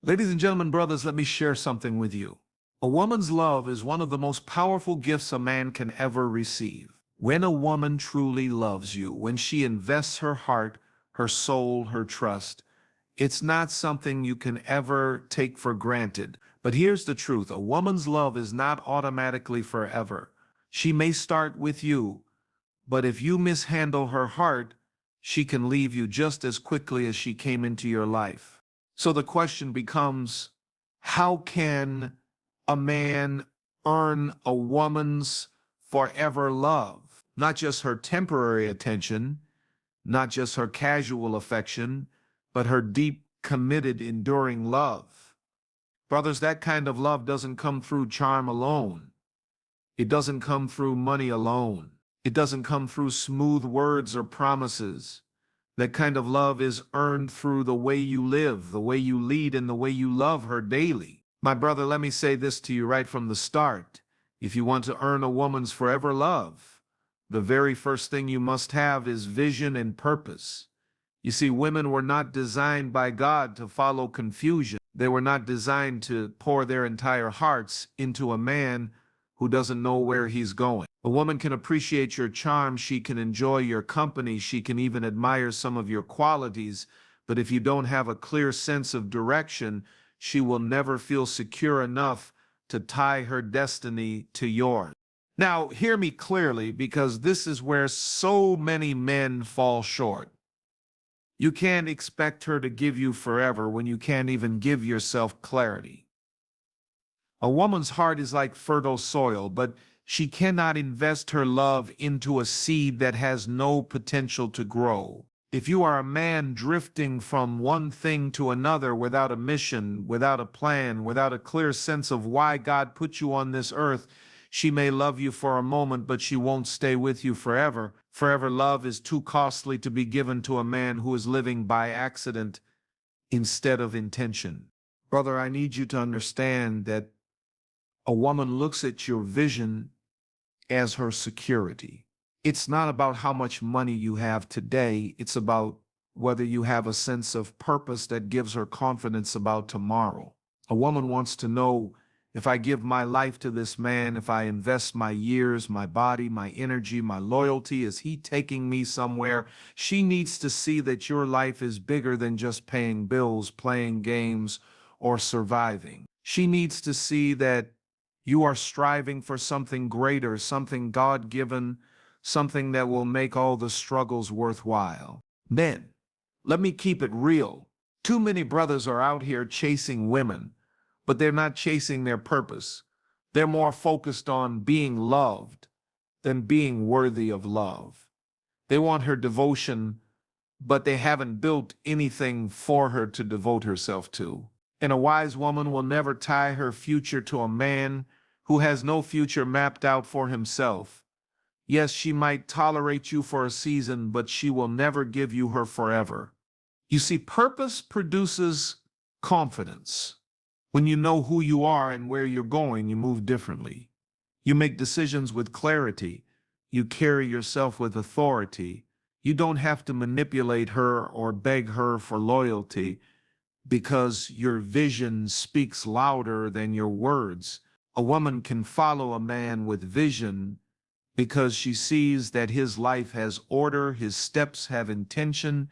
Ladies and gentlemen, brothers, let me share something with you. A woman's love is one of the most powerful gifts a man can ever receive. When a woman truly loves you, when she invests her heart, her soul, her trust, it's not something you can ever take for granted. But here's the truth. A woman's love is not automatically forever. She may start with you, but if you mishandle her heart, she can leave you just as quickly as she came into your life. So the question becomes, how can a man earn a woman's forever love? Not just her temporary attention, not just her casual affection, but her deep, committed, enduring love. Brothers, that kind of love doesn't come through charm alone. It doesn't come through money alone. It doesn't come through smooth words or promises. That kind of love is earned through the way you live, the way you lead, and the way you love her daily. My brother, let me say this to you right from the start. If you want to earn a woman's forever love, the very first thing you must have is vision and purpose. You see, women were not designed by God to follow confusion. They were not designed to pour their entire hearts into a man who doesn't know where he's going. A woman can appreciate your charm, she can enjoy your company, she can even admire some of your qualities, but if you don't have a clear sense of direction, she will never feel secure enough to tie her destiny to yours. Now, hear me clearly, because this is where so many men fall short. You can't expect her to give you forever when you can't even give yourself clarity. A woman's heart is like fertile soil, but she cannot invest her love into a seed that has no potential to grow. If you are a man drifting from one thing to another without a mission, without a plan, without a clear sense of why God put you on this earth, she may love you for a moment, but she won't stay with you forever. Forever love is too costly to be given to a man who is living by accident instead of intention. Brother, I need you to understand that a woman looks at your vision as her security. It's not about how much money you have today. It's about whether you have a sense of purpose that gives her confidence about tomorrow. A woman wants to know, if I give my life to this man, if I invest my years, my body, my energy, my loyalty, is he taking me somewhere? She needs to see that your life is bigger than just paying bills, playing games, or surviving. She needs to see that you are striving for something greater, something God-given, something that will make all the struggles worthwhile. Men, let me keep it real. Too many brothers are out here chasing women, but they're not chasing their purpose. They're more focused on being loved than being worthy of love. They want her devotion, but they haven't built anything for her to devote herself to. And a wise woman will never tie her future to a man who has no future mapped out for himself. Yes, she might tolerate you for a season, but she will never give you her forever. You see, purpose produces confidence. When you know who you are and where you're going, you move differently. You make decisions with clarity. You carry yourself with authority. You don't have to manipulate her or beg her for loyalty, because your vision speaks louder than your words. A woman can follow a man with vision because she sees that his life has order, his steps have intention,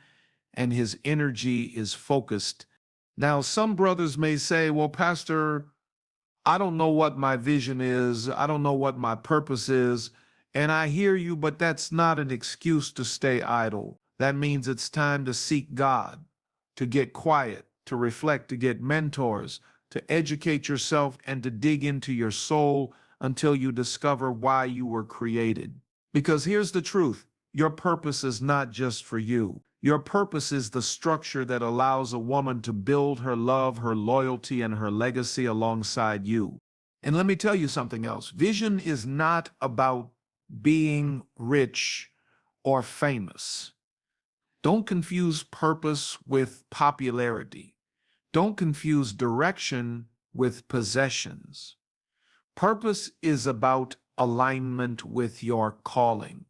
and his energy is focused. Now, some brothers may say, well, Pastor, I don't know what my vision is. I don't know what my purpose is. And I hear you, but that's not an excuse to stay idle. That means it's time to seek God, to get quiet, to reflect, to get mentors, to educate yourself, and to dig into your soul until you discover why you were created. Because here's the truth, your purpose is not just for you. Your purpose is the structure that allows a woman to build her love, her loyalty, and her legacy alongside you. And let me tell you something else. Vision is not about being rich or famous. Don't confuse purpose with popularity. Don't confuse direction with possessions. Purpose is about alignment with your calling.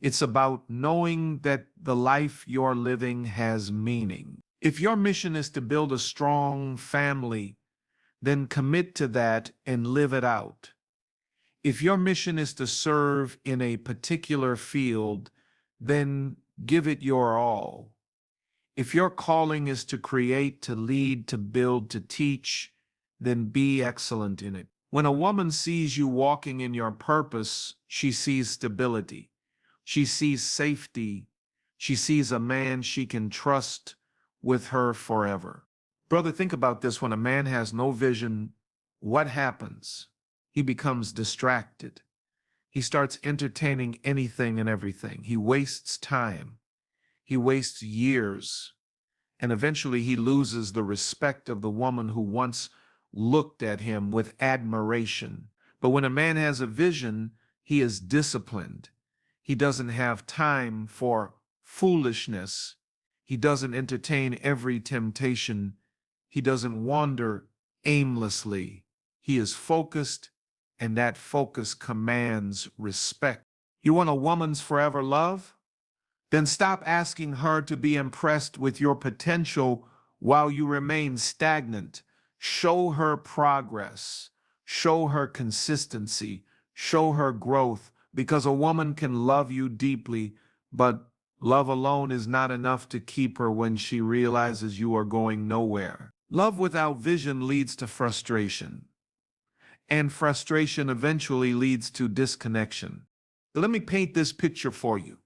It's about knowing that the life you're living has meaning. If your mission is to build a strong family, then commit to that and live it out. If your mission is to serve in a particular field, then give it your all. If your calling is to create, to lead, to build, to teach, then be excellent in it. When a woman sees you walking in your purpose, she sees stability. She sees safety. She sees a man she can trust with her forever. Brother, think about this. When a man has no vision, what happens? He becomes distracted. He starts entertaining anything and everything. He wastes time. He wastes years. And eventually he loses the respect of the woman who once looked at him with admiration. But when a man has a vision, he is disciplined. He doesn't have time for foolishness. He doesn't entertain every temptation. He doesn't wander aimlessly. He is focused, and that focus commands respect. You want a woman's forever love? Then stop asking her to be impressed with your potential while you remain stagnant. Show her progress. Show her consistency. Show her growth, because a woman can love you deeply, but love alone is not enough to keep her when she realizes you are going nowhere. Love without vision leads to frustration, and frustration eventually leads to disconnection. Let me paint this picture for you.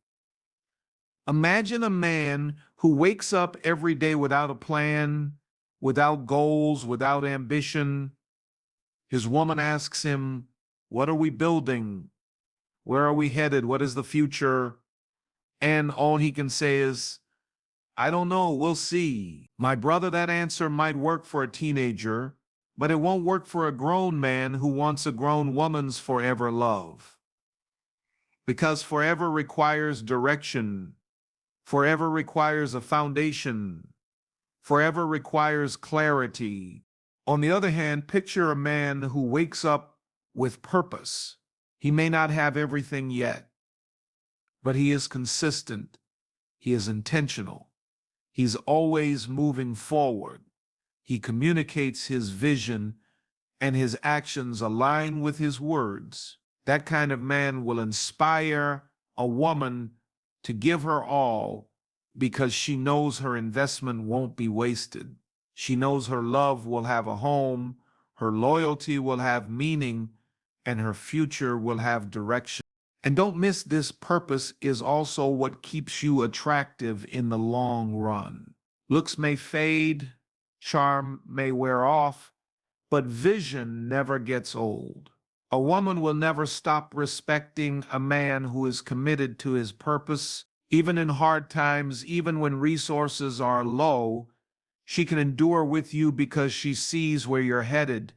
Imagine a man who wakes up every day without a plan, without goals, without ambition. His woman asks him, "What are we building? Where are we headed? What is the future?" And all he can say is, "I don't know, we'll see." My brother, that answer might work for a teenager, but it won't work for a grown man who wants a grown woman's forever love. Because forever requires direction. Forever requires a foundation. Forever requires clarity. On the other hand, picture a man who wakes up with purpose. He may not have everything yet, but he is consistent. He is intentional. He's always moving forward. He communicates his vision, and his actions align with his words. That kind of man will inspire a woman to give her all, because she knows her investment won't be wasted. She knows her love will have a home, her loyalty will have meaning, and her future will have direction. And don't miss, this purpose is also what keeps you attractive in the long run. Looks may fade, charm may wear off, but vision never gets old. A woman will never stop respecting a man who is committed to his purpose. Even in hard times, even when resources are low, she can endure with you because she sees where you're headed.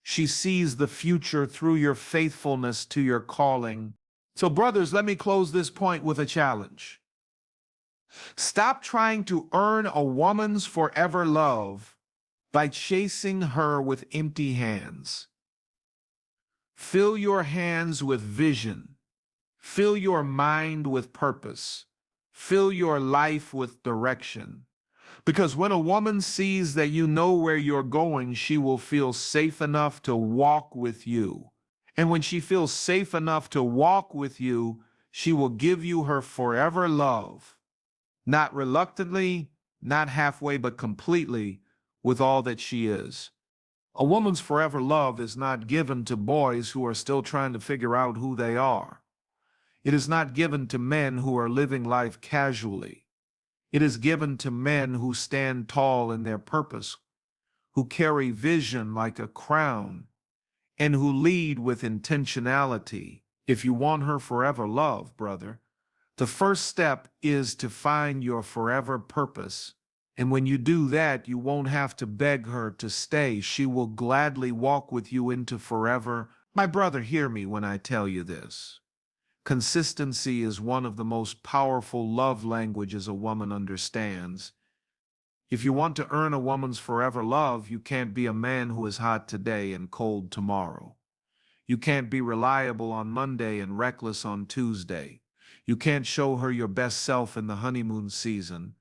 She sees the future through your faithfulness to your calling. So, brothers, let me close this point with a challenge. Stop trying to earn a woman's forever love by chasing her with empty hands. Fill your hands with vision. Fill your mind with purpose. Fill your life with direction. Because when a woman sees that you know where you're going, she will feel safe enough to walk with you. And when she feels safe enough to walk with you, she will give you her forever love. Not reluctantly, not halfway, but completely, with all that she is. A woman's forever love is not given to boys who are still trying to figure out who they are. It is not given to men who are living life casually. It is given to men who stand tall in their purpose, who carry vision like a crown, and who lead with intentionality. If you want her forever love, brother, the first step is to find your forever purpose. And when you do that, you won't have to beg her to stay. She will gladly walk with you into forever. My brother, hear me when I tell you this. Consistency is one of the most powerful love languages a woman understands. If you want to earn a woman's forever love, you can't be a man who is hot today and cold tomorrow. You can't be reliable on Monday and reckless on Tuesday. You can't show her your best self in the honeymoon season,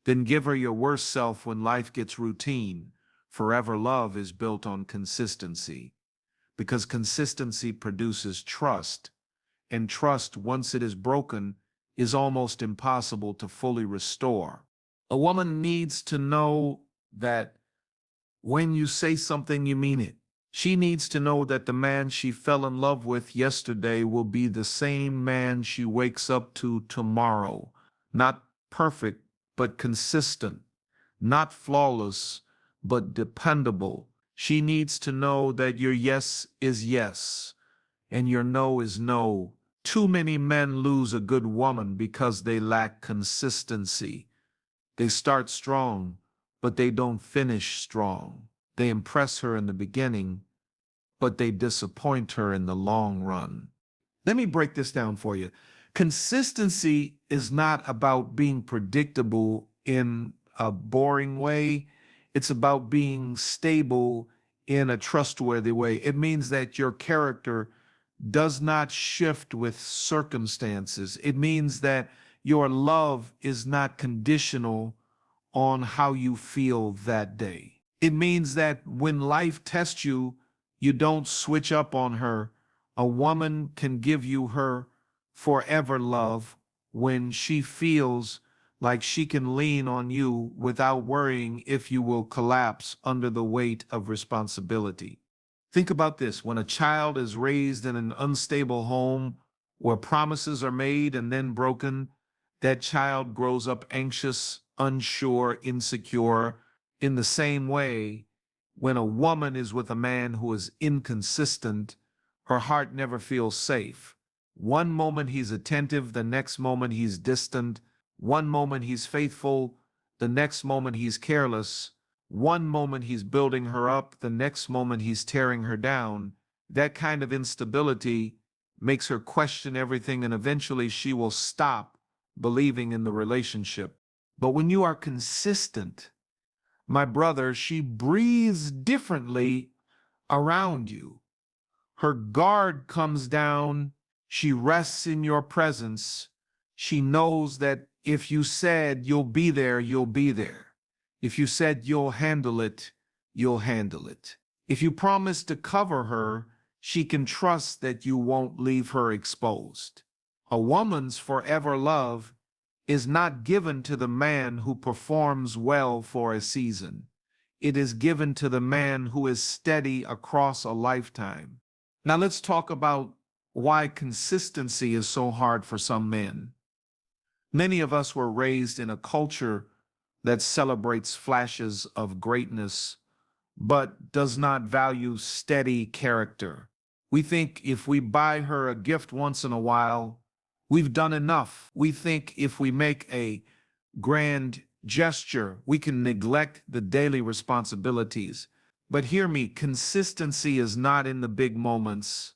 Then give her your worst self when life gets routine. Forever love is built on consistency, because consistency produces trust, and trust, once it is broken, is almost impossible to fully restore. A woman needs to know that when you say something, you mean it. She needs to know that the man she fell in love with yesterday will be the same man she wakes up to tomorrow. Not perfect, but consistent. Not flawless, but dependable. She needs to know that your yes is yes and your no is no. Too many men lose a good woman because they lack consistency. They start strong, but they don't finish strong. They impress her in the beginning, but they disappoint her in the long run. Let me break this down for you. Consistency is not about being predictable in a boring way. It's about being stable in a trustworthy way. It means that your character does not shift with circumstances. It means that your love is not conditional on how you feel that day. It means that when life tests you, you don't switch up on her. A woman can give you her forever love when she feels like she can lean on you without worrying if you will collapse under the weight of responsibility. Think about this. When a child is raised in an unstable home where promises are made and then broken, that child grows up anxious, unsure, insecure. In the same way, when a woman is with a man who is inconsistent, her heart never feels safe. One moment he's attentive, the next moment he's distant. One moment he's faithful, the next moment he's careless. One moment he's building her up, the next moment he's tearing her down. That kind of instability makes her question everything, and eventually she will stop believing in the relationship. But when you are consistent, my brother, she breathes differently around you. Her guard comes down. She rests in your presence. She knows that if you said you'll be there, you'll be there. If you said you'll handle it, you'll handle it. If you promise to cover her, she can trust that you won't leave her exposed. A woman's forever love is not given to the man who performs well for a season. It is given to the man who is steady across a lifetime. Now let's talk about why consistency is so hard for some men. Many of us were raised in a culture that celebrates flashes of greatness, but does not value steady character. We think if we buy her a gift once in a while, we've done enough. We think if we make a grand gesture, we can neglect the daily responsibilities. But hear me, consistency is not in the big moments.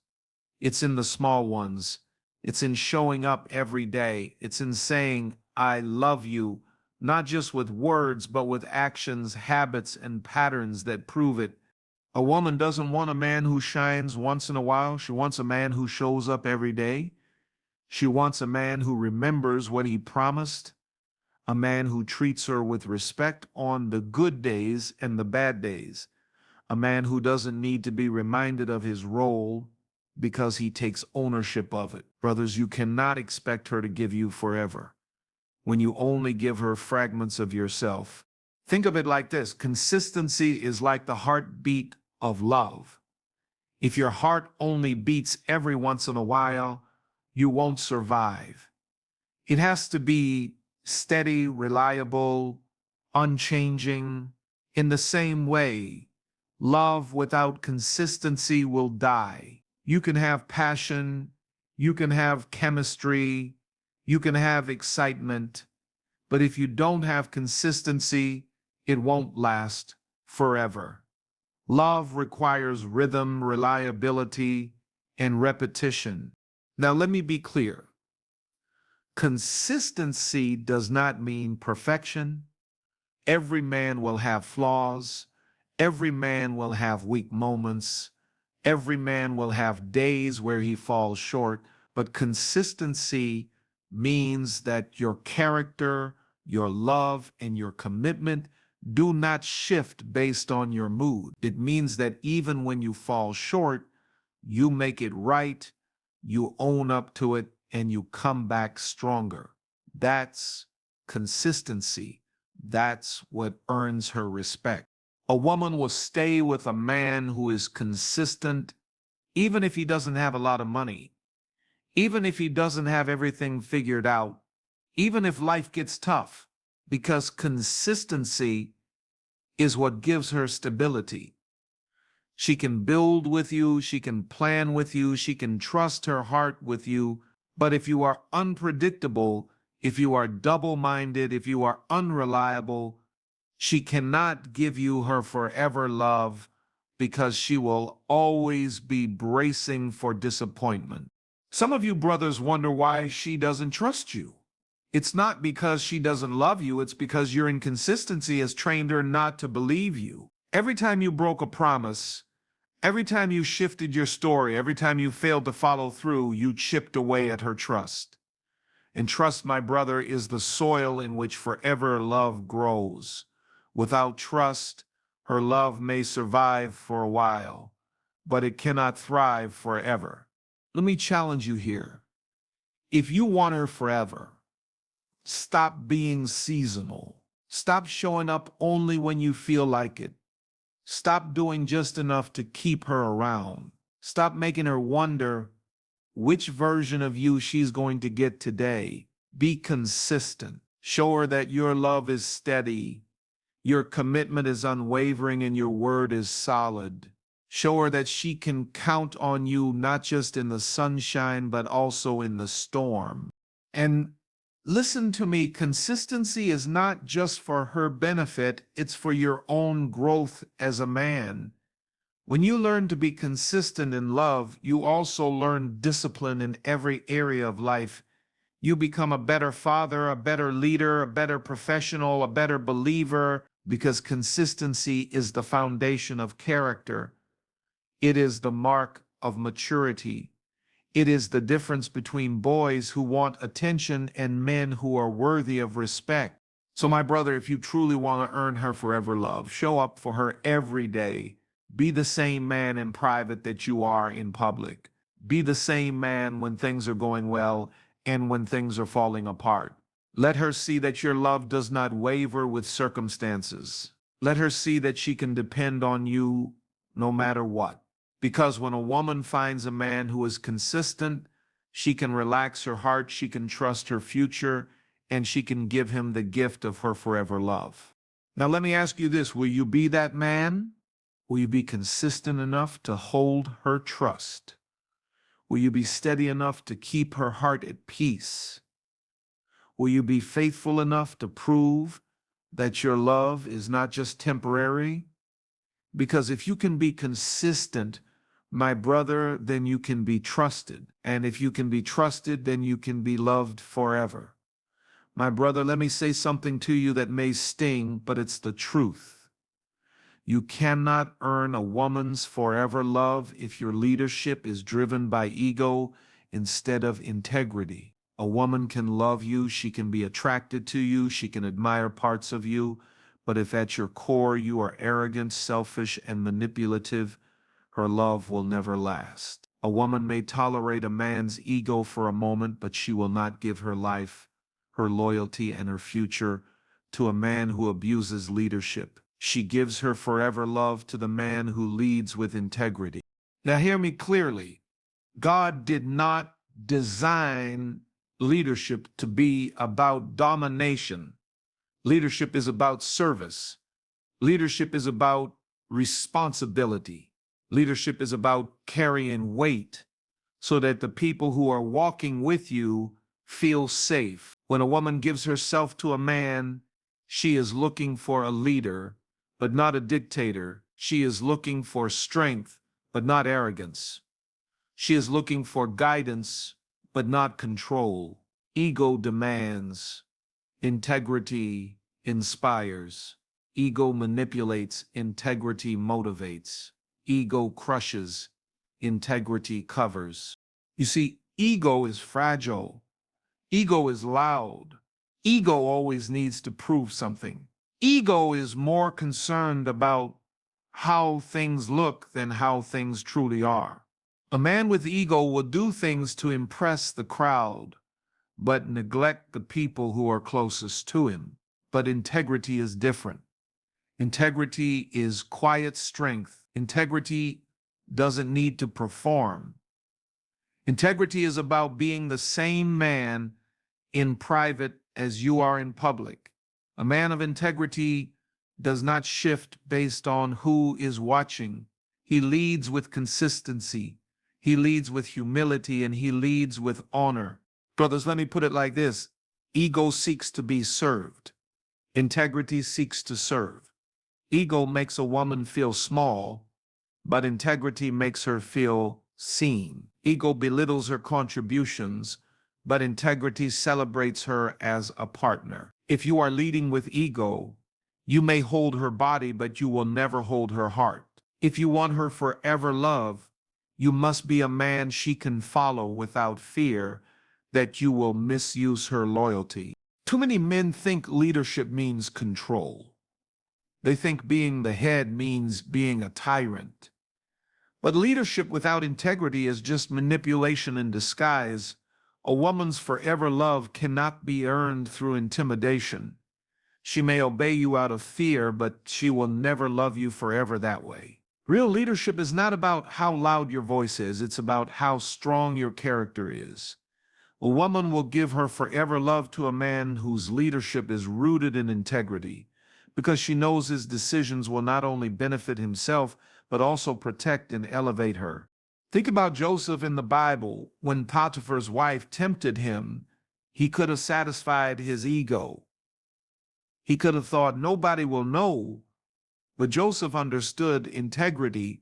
It's in the small ones. It's in showing up every day. It's in saying, I love you, not just with words, but with actions, habits, and patterns that prove it. A woman doesn't want a man who shines once in a while. She wants a man who shows up every day. She wants a man who remembers what he promised, a man who treats her with respect on the good days and the bad days, a man who doesn't need to be reminded of his role because he takes ownership of it. Brothers, you cannot expect her to give you forever when you only give her fragments of yourself. Think of it like this. Consistency is like the heartbeat of love. If your heart only beats every once in a while, you won't survive. It has to be steady, reliable, unchanging. In the same way, love without consistency will die. You can have passion, you can have chemistry, you can have excitement, but if you don't have consistency, it won't last forever. Love requires rhythm, reliability, and repetition. Now, let me be clear. Consistency does not mean perfection. Every man will have flaws. Every man will have weak moments. Every man will have days where he falls short. But consistency means that your character, Your love and your commitment do not shift based on your mood. It means that even when you fall short, you make it right, you own up to it, and you come back stronger. That's consistency. That's what earns her respect. A woman will stay with a man who is consistent, even if he doesn't have a lot of money, even if he doesn't have everything figured out, even if life gets tough, because consistency is what gives her stability. She can build with you, she can plan with you, she can trust her heart with you. But if you are unpredictable, if you are double-minded, if you are unreliable, she cannot give you her forever love because she will always be bracing for disappointment. Some of you brothers wonder why she doesn't trust you. It's not because she doesn't love you, it's because your inconsistency has trained her not to believe you. Every time you broke a promise, every time you shifted your story, every time you failed to follow through, you chipped away at her trust. And trust, my brother, is the soil in which forever love grows. Without trust, her love may survive for a while, but it cannot thrive forever. Let me challenge you here. If you want her forever, stop being seasonal. Stop showing up only when you feel like it. Stop doing just enough to keep her around. Stop making her wonder which version of you she's going to get today. Be consistent. Show her that your love is steady, your commitment is unwavering, and your word is solid. Show her that she can count on you not just in the sunshine, but also in the storm. And listen to me, consistency is not just for her benefit, it's for your own growth as a man. When you learn to be consistent in love, you also learn discipline in every area of life. You become a better father, a better leader, a better professional, a better believer, because consistency is the foundation of character. It is the mark of maturity. It is the difference between boys who want attention and men who are worthy of respect. So, my brother, if you truly want to earn her forever love, show up for her every day. Be the same man in private that you are in public. Be the same man when things are going well and when things are falling apart. Let her see that your love does not waver with circumstances. Let her see that she can depend on you no matter what. Because when a woman finds a man who is consistent, she can relax her heart, she can trust her future, and she can give him the gift of her forever love. Now, let me ask you this. Will you be that man? Will you be consistent enough to hold her trust? Will you be steady enough to keep her heart at peace? Will you be faithful enough to prove that your love is not just temporary? Because if you can be consistent, my brother, then you can be trusted. And if you can be trusted, then you can be loved forever. My brother, let me say something to you that may sting, but it's the truth. You cannot earn a woman's forever love if your leadership is driven by ego instead of integrity. A woman can love you, she can be attracted to you, she can admire parts of you, but if at your core you are arrogant, selfish, and manipulative, her love will never last. A woman may tolerate a man's ego for a moment, but she will not give her life, her loyalty, and her future to a man who abuses leadership. She gives her forever love to the man who leads with integrity. Now, hear me clearly. God did not design leadership to be about domination. Leadership is about service. Leadership is about responsibility. Leadership is about carrying weight so that the people who are walking with you feel safe. When a woman gives herself to a man, she is looking for a leader, but not a dictator. She is looking for strength, but not arrogance. She is looking for guidance, but not control. Ego demands. Integrity inspires. Ego manipulates. Integrity motivates. Ego crushes. Integrity covers. You see, ego is fragile. Ego is loud. Ego always needs to prove something. Ego is more concerned about how things look than how things truly are. A man with ego will do things to impress the crowd, but neglect the people who are closest to him. But integrity is different. Integrity is quiet strength. Integrity doesn't need to perform. Integrity is about being the same man in private as you are in public. A man of integrity does not shift based on who is watching. He leads with consistency. He leads with humility, and he leads with honor. Brothers, let me put it like this. Ego seeks to be served. Integrity seeks to serve. Ego makes a woman feel small, but integrity makes her feel seen. Ego belittles her contributions, but integrity celebrates her as a partner. If you are leading with ego, you may hold her body, but you will never hold her heart. If you want her forever love, you must be a man she can follow without fear that you will misuse her loyalty. Too many men think leadership means control. They think being the head means being a tyrant. But leadership without integrity is just manipulation in disguise. A woman's forever love cannot be earned through intimidation. She may obey you out of fear, but she will never love you forever that way. Real leadership is not about how loud your voice is, it's about how strong your character is. A woman will give her forever love to a man whose leadership is rooted in integrity, because she knows his decisions will not only benefit himself, but also protect and elevate her. Think about Joseph in the Bible. When Potiphar's wife tempted him, he could have satisfied his ego. He could have thought, nobody will know. But Joseph understood integrity.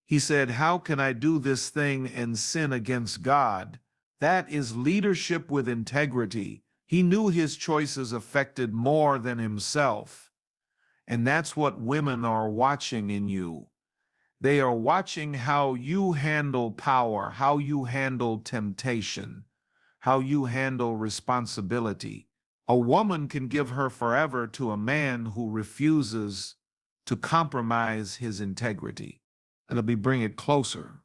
He said, how can I do this thing and sin against God? That is leadership with integrity. He knew his choices affected more than himself. And that's what women are watching in you. They are watching how you handle power, how you handle temptation, how you handle responsibility. A woman can give her forever to a man who refuses to compromise his integrity. And let me bring it closer.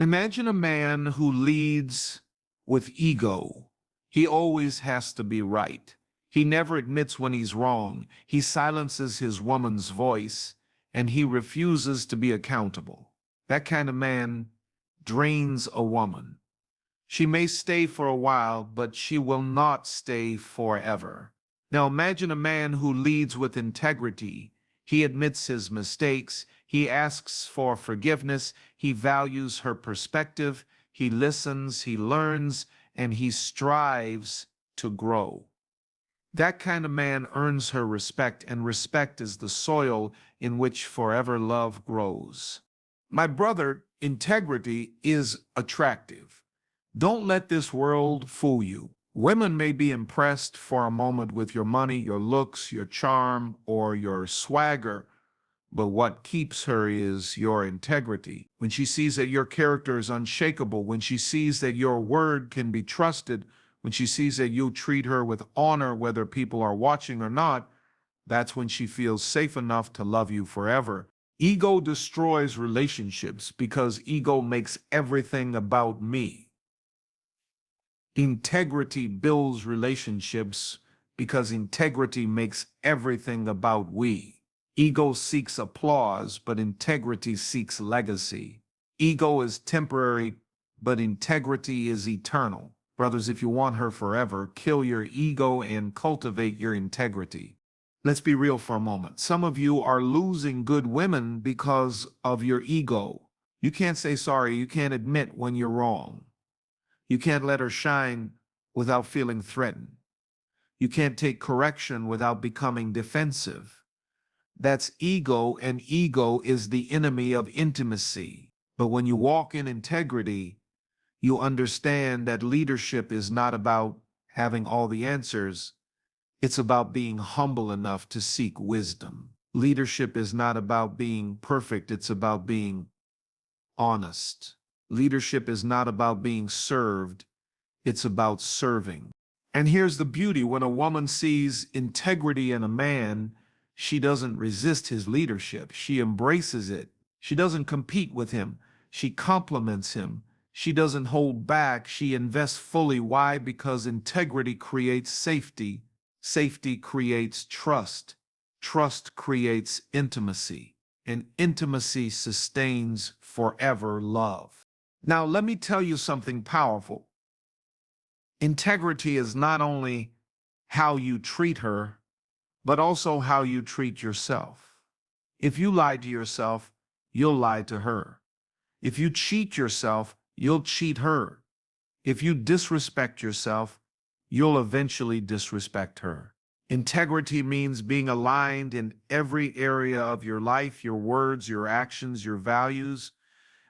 Imagine a man who leads with ego. He always has to be right. He never admits when he's wrong. He silences his woman's voice, and he refuses to be accountable. That kind of man drains a woman. She may stay for a while, but she will not stay forever. Now imagine a man who leads with integrity. He admits his mistakes. He asks for forgiveness. He values her perspective. He listens, he learns, and he strives to grow. That kind of man earns her respect, and respect is the soil in which forever love grows. My brother, integrity is attractive. Don't let this world fool you. Women may be impressed for a moment with your money, your looks, your charm, or your swagger, but what keeps her is your integrity. When she sees that your character is unshakable, when she sees that your word can be trusted, when she sees that you treat her with honor whether people are watching or not, that's when she feels safe enough to love you forever. Ego destroys relationships because ego makes everything about me. Integrity builds relationships because integrity makes everything about we. Ego seeks applause, but integrity seeks legacy. Ego is temporary, but integrity is eternal. Brothers, if you want her forever, kill your ego and cultivate your integrity. Let's be real for a moment. Some of you are losing good women because of your ego. You can't say sorry. You can't admit when you're wrong. You can't let her shine without feeling threatened. You can't take correction without becoming defensive. That's ego, and ego is the enemy of intimacy. But when you walk in integrity, you understand that leadership is not about having all the answers. It's about being humble enough to seek wisdom. Leadership is not about being perfect. It's about being honest. Leadership is not about being served. It's about serving. And here's the beauty: when a woman sees integrity in a man, she doesn't resist his leadership. She embraces it. She doesn't compete with him. She compliments him. She doesn't hold back. She invests fully. Why? Because integrity creates safety. Safety creates trust. Trust creates intimacy. And intimacy sustains forever love. Now, let me tell you something powerful. Integrity is not only how you treat her, but also how you treat yourself. If you lie to yourself, you'll lie to her. If you cheat yourself, you'll cheat her. If you disrespect yourself, you'll eventually disrespect her. Integrity means being aligned in every area of your life, your words, your actions, your values.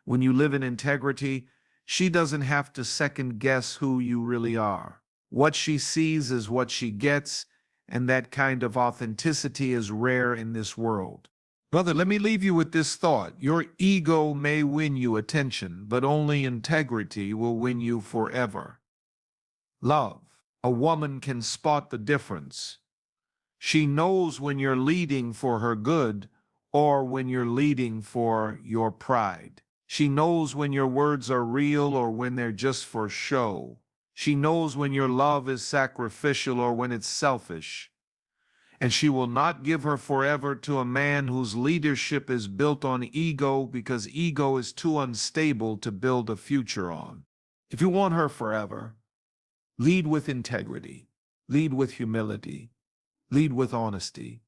When you live in integrity, she doesn't have to second guess who you really are. What she sees is what she gets, and that kind of authenticity is rare in this world. Brother, let me leave you with this thought. Your ego may win you attention, but only integrity will win you forever. Love. A woman can spot the difference. She knows when you're leading for her good or when you're leading for your pride. She knows when your words are real or when they're just for show. She knows when your love is sacrificial or when it's selfish. And she will not give her forever to a man whose leadership is built on ego, because ego is too unstable to build a future on. If you want her forever, lead with integrity, lead with humility, lead with honesty,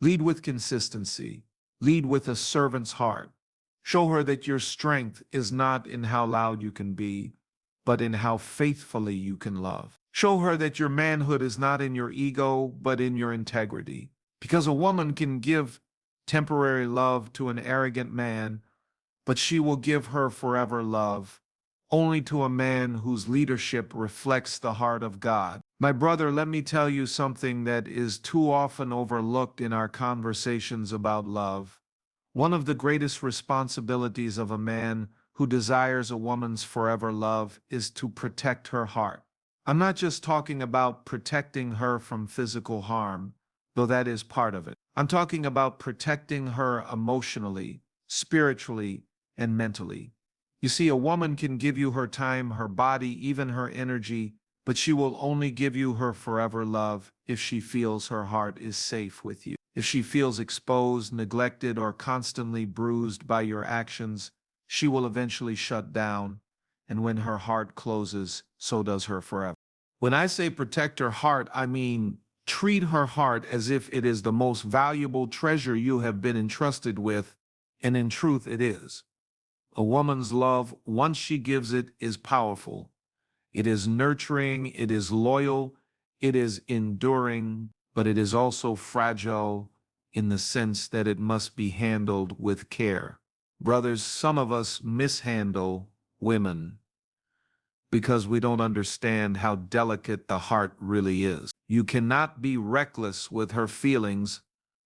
lead with consistency, lead with a servant's heart. Show her that your strength is not in how loud you can be, but in how faithfully you can love. Show her that your manhood is not in your ego, but in your integrity. Because a woman can give temporary love to an arrogant man, but she will give her forever love only to a man whose leadership reflects the heart of God. My brother, let me tell you something that is too often overlooked in our conversations about love. One of the greatest responsibilities of a man who desires a woman's forever love is to protect her heart. I'm not just talking about protecting her from physical harm, though that is part of it. I'm talking about protecting her emotionally, spiritually, and mentally. You see, a woman can give you her time, her body, even her energy, but she will only give you her forever love if she feels her heart is safe with you. If she feels exposed, neglected, or constantly bruised by your actions, she will eventually shut down, and when her heart closes, so does her forever. When I say protect her heart, I mean treat her heart as if it is the most valuable treasure you have been entrusted with, and in truth it is. A woman's love, once she gives it, is powerful. It is nurturing, it is loyal, it is enduring, but it is also fragile in the sense that it must be handled with care. Brothers, some of us mishandle women because we don't understand how delicate the heart really is. You cannot be reckless with her feelings,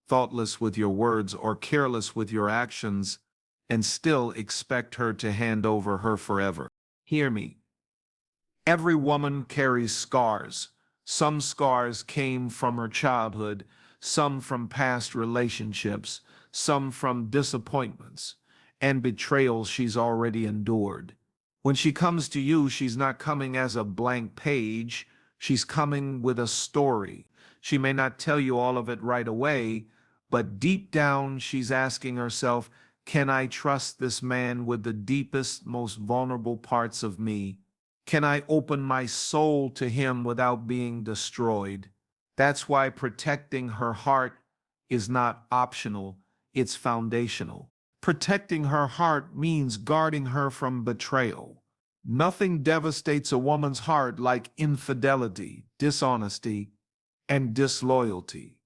thoughtless with your words, or careless with your actions, and still expect her to hand over her forever. Hear me. Every woman carries scars. Some scars came from her childhood, some from past relationships, some from disappointments and betrayals she's already endured. When she comes to you, she's not coming as a blank page. She's coming with a story. She may not tell you all of it right away, but deep down, she's asking herself, can I trust this man with the deepest, most vulnerable parts of me? Can I open my soul to him without being destroyed? That's why protecting her heart is not optional, it's foundational. Protecting her heart means guarding her from betrayal. Nothing devastates a woman's heart like infidelity, dishonesty, and disloyalty.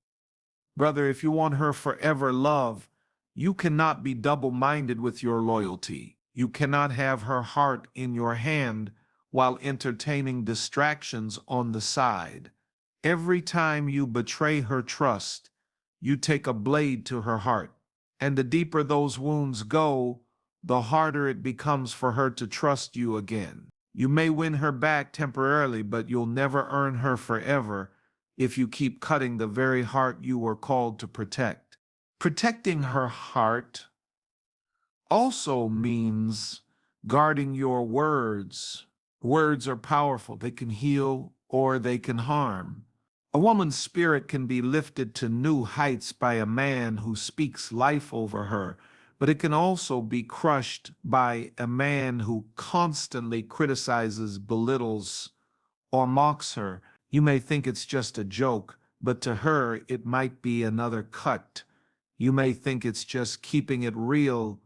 Brother, if you want her forever love, you cannot be double-minded with your loyalty. You cannot have her heart in your hand while entertaining distractions on the side. Every time you betray her trust, you take a blade to her heart. And the deeper those wounds go, the harder it becomes for her to trust you again. You may win her back temporarily, but you'll never earn her forever if you keep cutting the very heart you were called to protect. Protecting her heart also means guarding your words. Words are powerful. They can heal or they can harm. A woman's spirit can be lifted to new heights by a man who speaks life over her, but it can also be crushed by a man who constantly criticizes, belittles, or mocks her. You may think it's just a joke, but to her it might be another cut. You may think it's just keeping it real,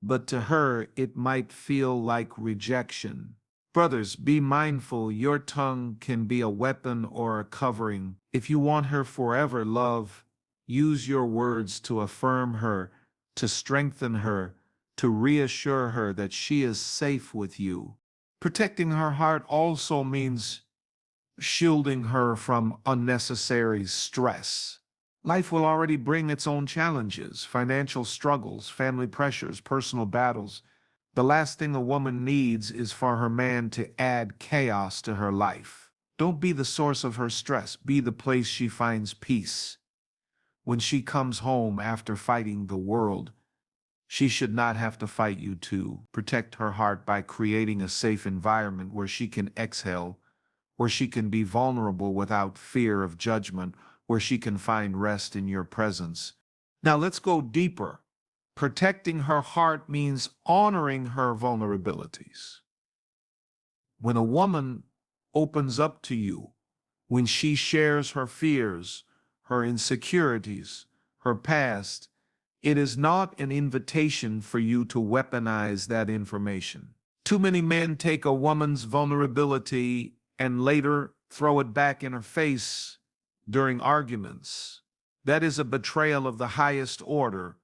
but to her it might feel like rejection. Brothers, be mindful your tongue can be a weapon or a covering. If you want her forever love, use your words to affirm her, to strengthen her, to reassure her that she is safe with you. Protecting her heart also means shielding her from unnecessary stress. Life will already bring its own challenges, financial struggles, family pressures, personal battles. The last thing a woman needs is for her man to add chaos to her life. Don't be the source of her stress. Be the place she finds peace. When she comes home after fighting the world, she should not have to fight you too. Protect her heart by creating a safe environment where she can exhale, where she can be vulnerable without fear of judgment, where she can find rest in your presence. Now let's go deeper. Protecting her heart means honoring her vulnerabilities. When a woman opens up to you, when she shares her fears, her insecurities, her past, it is not an invitation for you to weaponize that information. Too many men take a woman's vulnerability and later throw it back in her face during arguments. That is a betrayal of the highest order.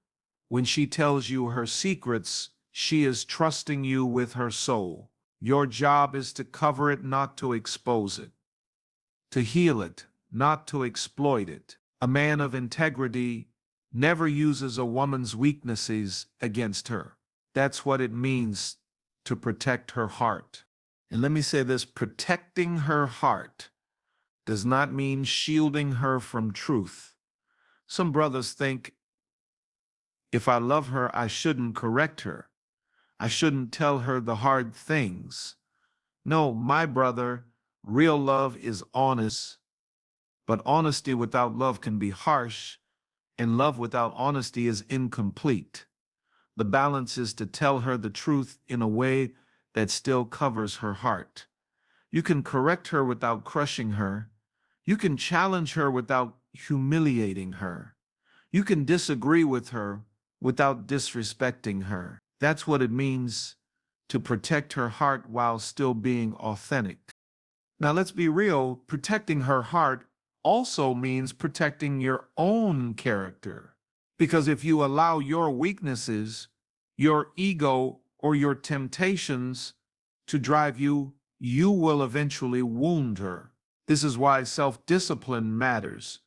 When she tells you her secrets, she is trusting you with her soul. Your job is to cover it, not to expose it. To heal it, not to exploit it. A man of integrity never uses a woman's weaknesses against her. That's what it means to protect her heart. And let me say this, protecting her heart does not mean shielding her from truth. Some brothers think, if I love her, I shouldn't correct her. I shouldn't tell her the hard things. No, my brother, real love is honest, but honesty without love can be harsh, and love without honesty is incomplete. The balance is to tell her the truth in a way that still covers her heart. You can correct her without crushing her. You can challenge her without humiliating her. You can disagree with her without disrespecting her. That's what it means to protect her heart while still being authentic. Now, let's be real, protecting her heart also means protecting your own character. Because if you allow your weaknesses, your ego, or your temptations to drive you, you will eventually wound her. This is why self-discipline matters.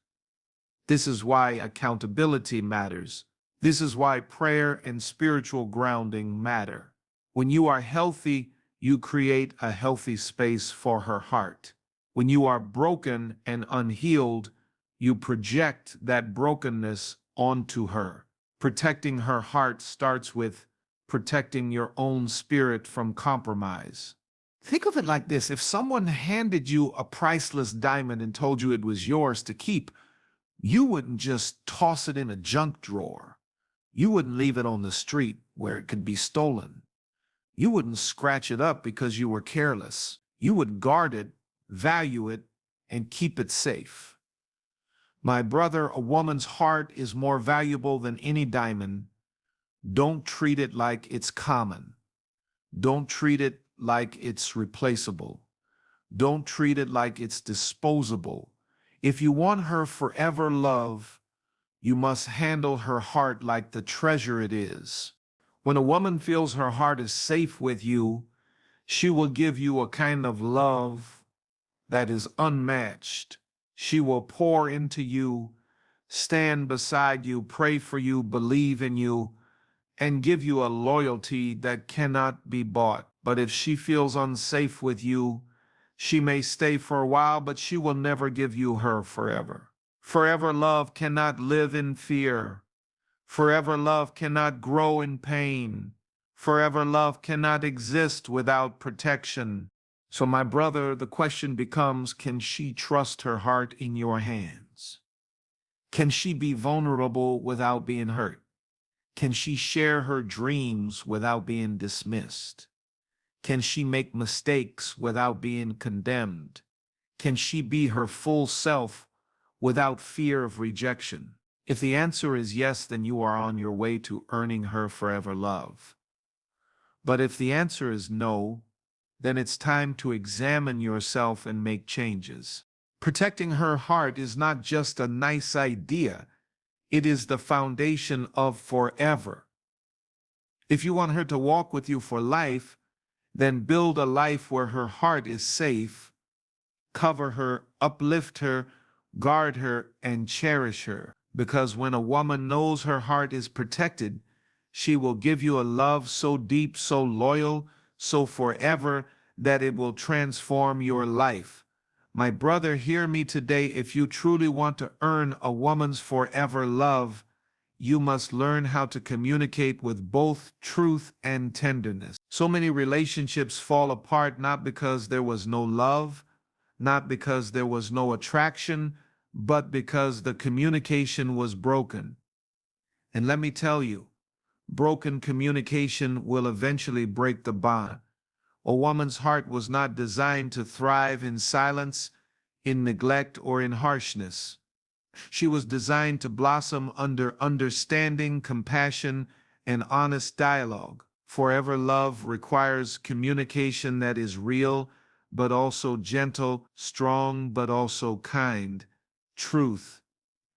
This is why accountability matters. This is why prayer and spiritual grounding matter. When you are healthy, you create a healthy space for her heart. When you are broken and unhealed, you project that brokenness onto her. Protecting her heart starts with protecting your own spirit from compromise. Think of it like this. If someone handed you a priceless diamond and told you it was yours to keep, you wouldn't just toss it in a junk drawer. You wouldn't leave it on the street where it could be stolen. You wouldn't scratch it up because you were careless. You would guard it, value it, and keep it safe. My brother, a woman's heart is more valuable than any diamond. Don't treat it like it's common. Don't treat it like it's replaceable. Don't treat it like it's disposable. If you want her forever love, you must handle her heart like the treasure it is. When a woman feels her heart is safe with you, she will give you a kind of love that is unmatched. She will pour into you, stand beside you, pray for you, believe in you, and give you a loyalty that cannot be bought. But if she feels unsafe with you, she may stay for a while, but she will never give you her forever. Forever love cannot live in fear. Forever love cannot grow in pain. Forever love cannot exist without protection. So, my brother, the question becomes, can she trust her heart in your hands? Can she be vulnerable without being hurt? Can she share her dreams without being dismissed? Can she make mistakes without being condemned? Can she be her full self without fear of rejection? If the answer is yes, then you are on your way to earning her forever love. But if the answer is no, then it's time to examine yourself and make changes. Protecting her heart is not just a nice idea, it is the foundation of forever. If you want her to walk with you for life, then build a life where her heart is safe. Cover her, uplift her, guard her, and cherish her. Because when a woman knows her heart is protected, she will give you a love so deep, so loyal, so forever that it will transform your life. My brother, hear me today. If you truly want to earn a woman's forever love, you must learn how to communicate with both truth and tenderness. So many relationships fall apart not because there was no love, not because there was no attraction, but because the communication was broken. And let me tell you, broken communication will eventually break the bond. A woman's heart was not designed to thrive in silence, in neglect, or in harshness. She was designed to blossom under understanding, compassion, and honest dialogue. Forever love requires communication that is real, but also gentle, strong, but also kind, truth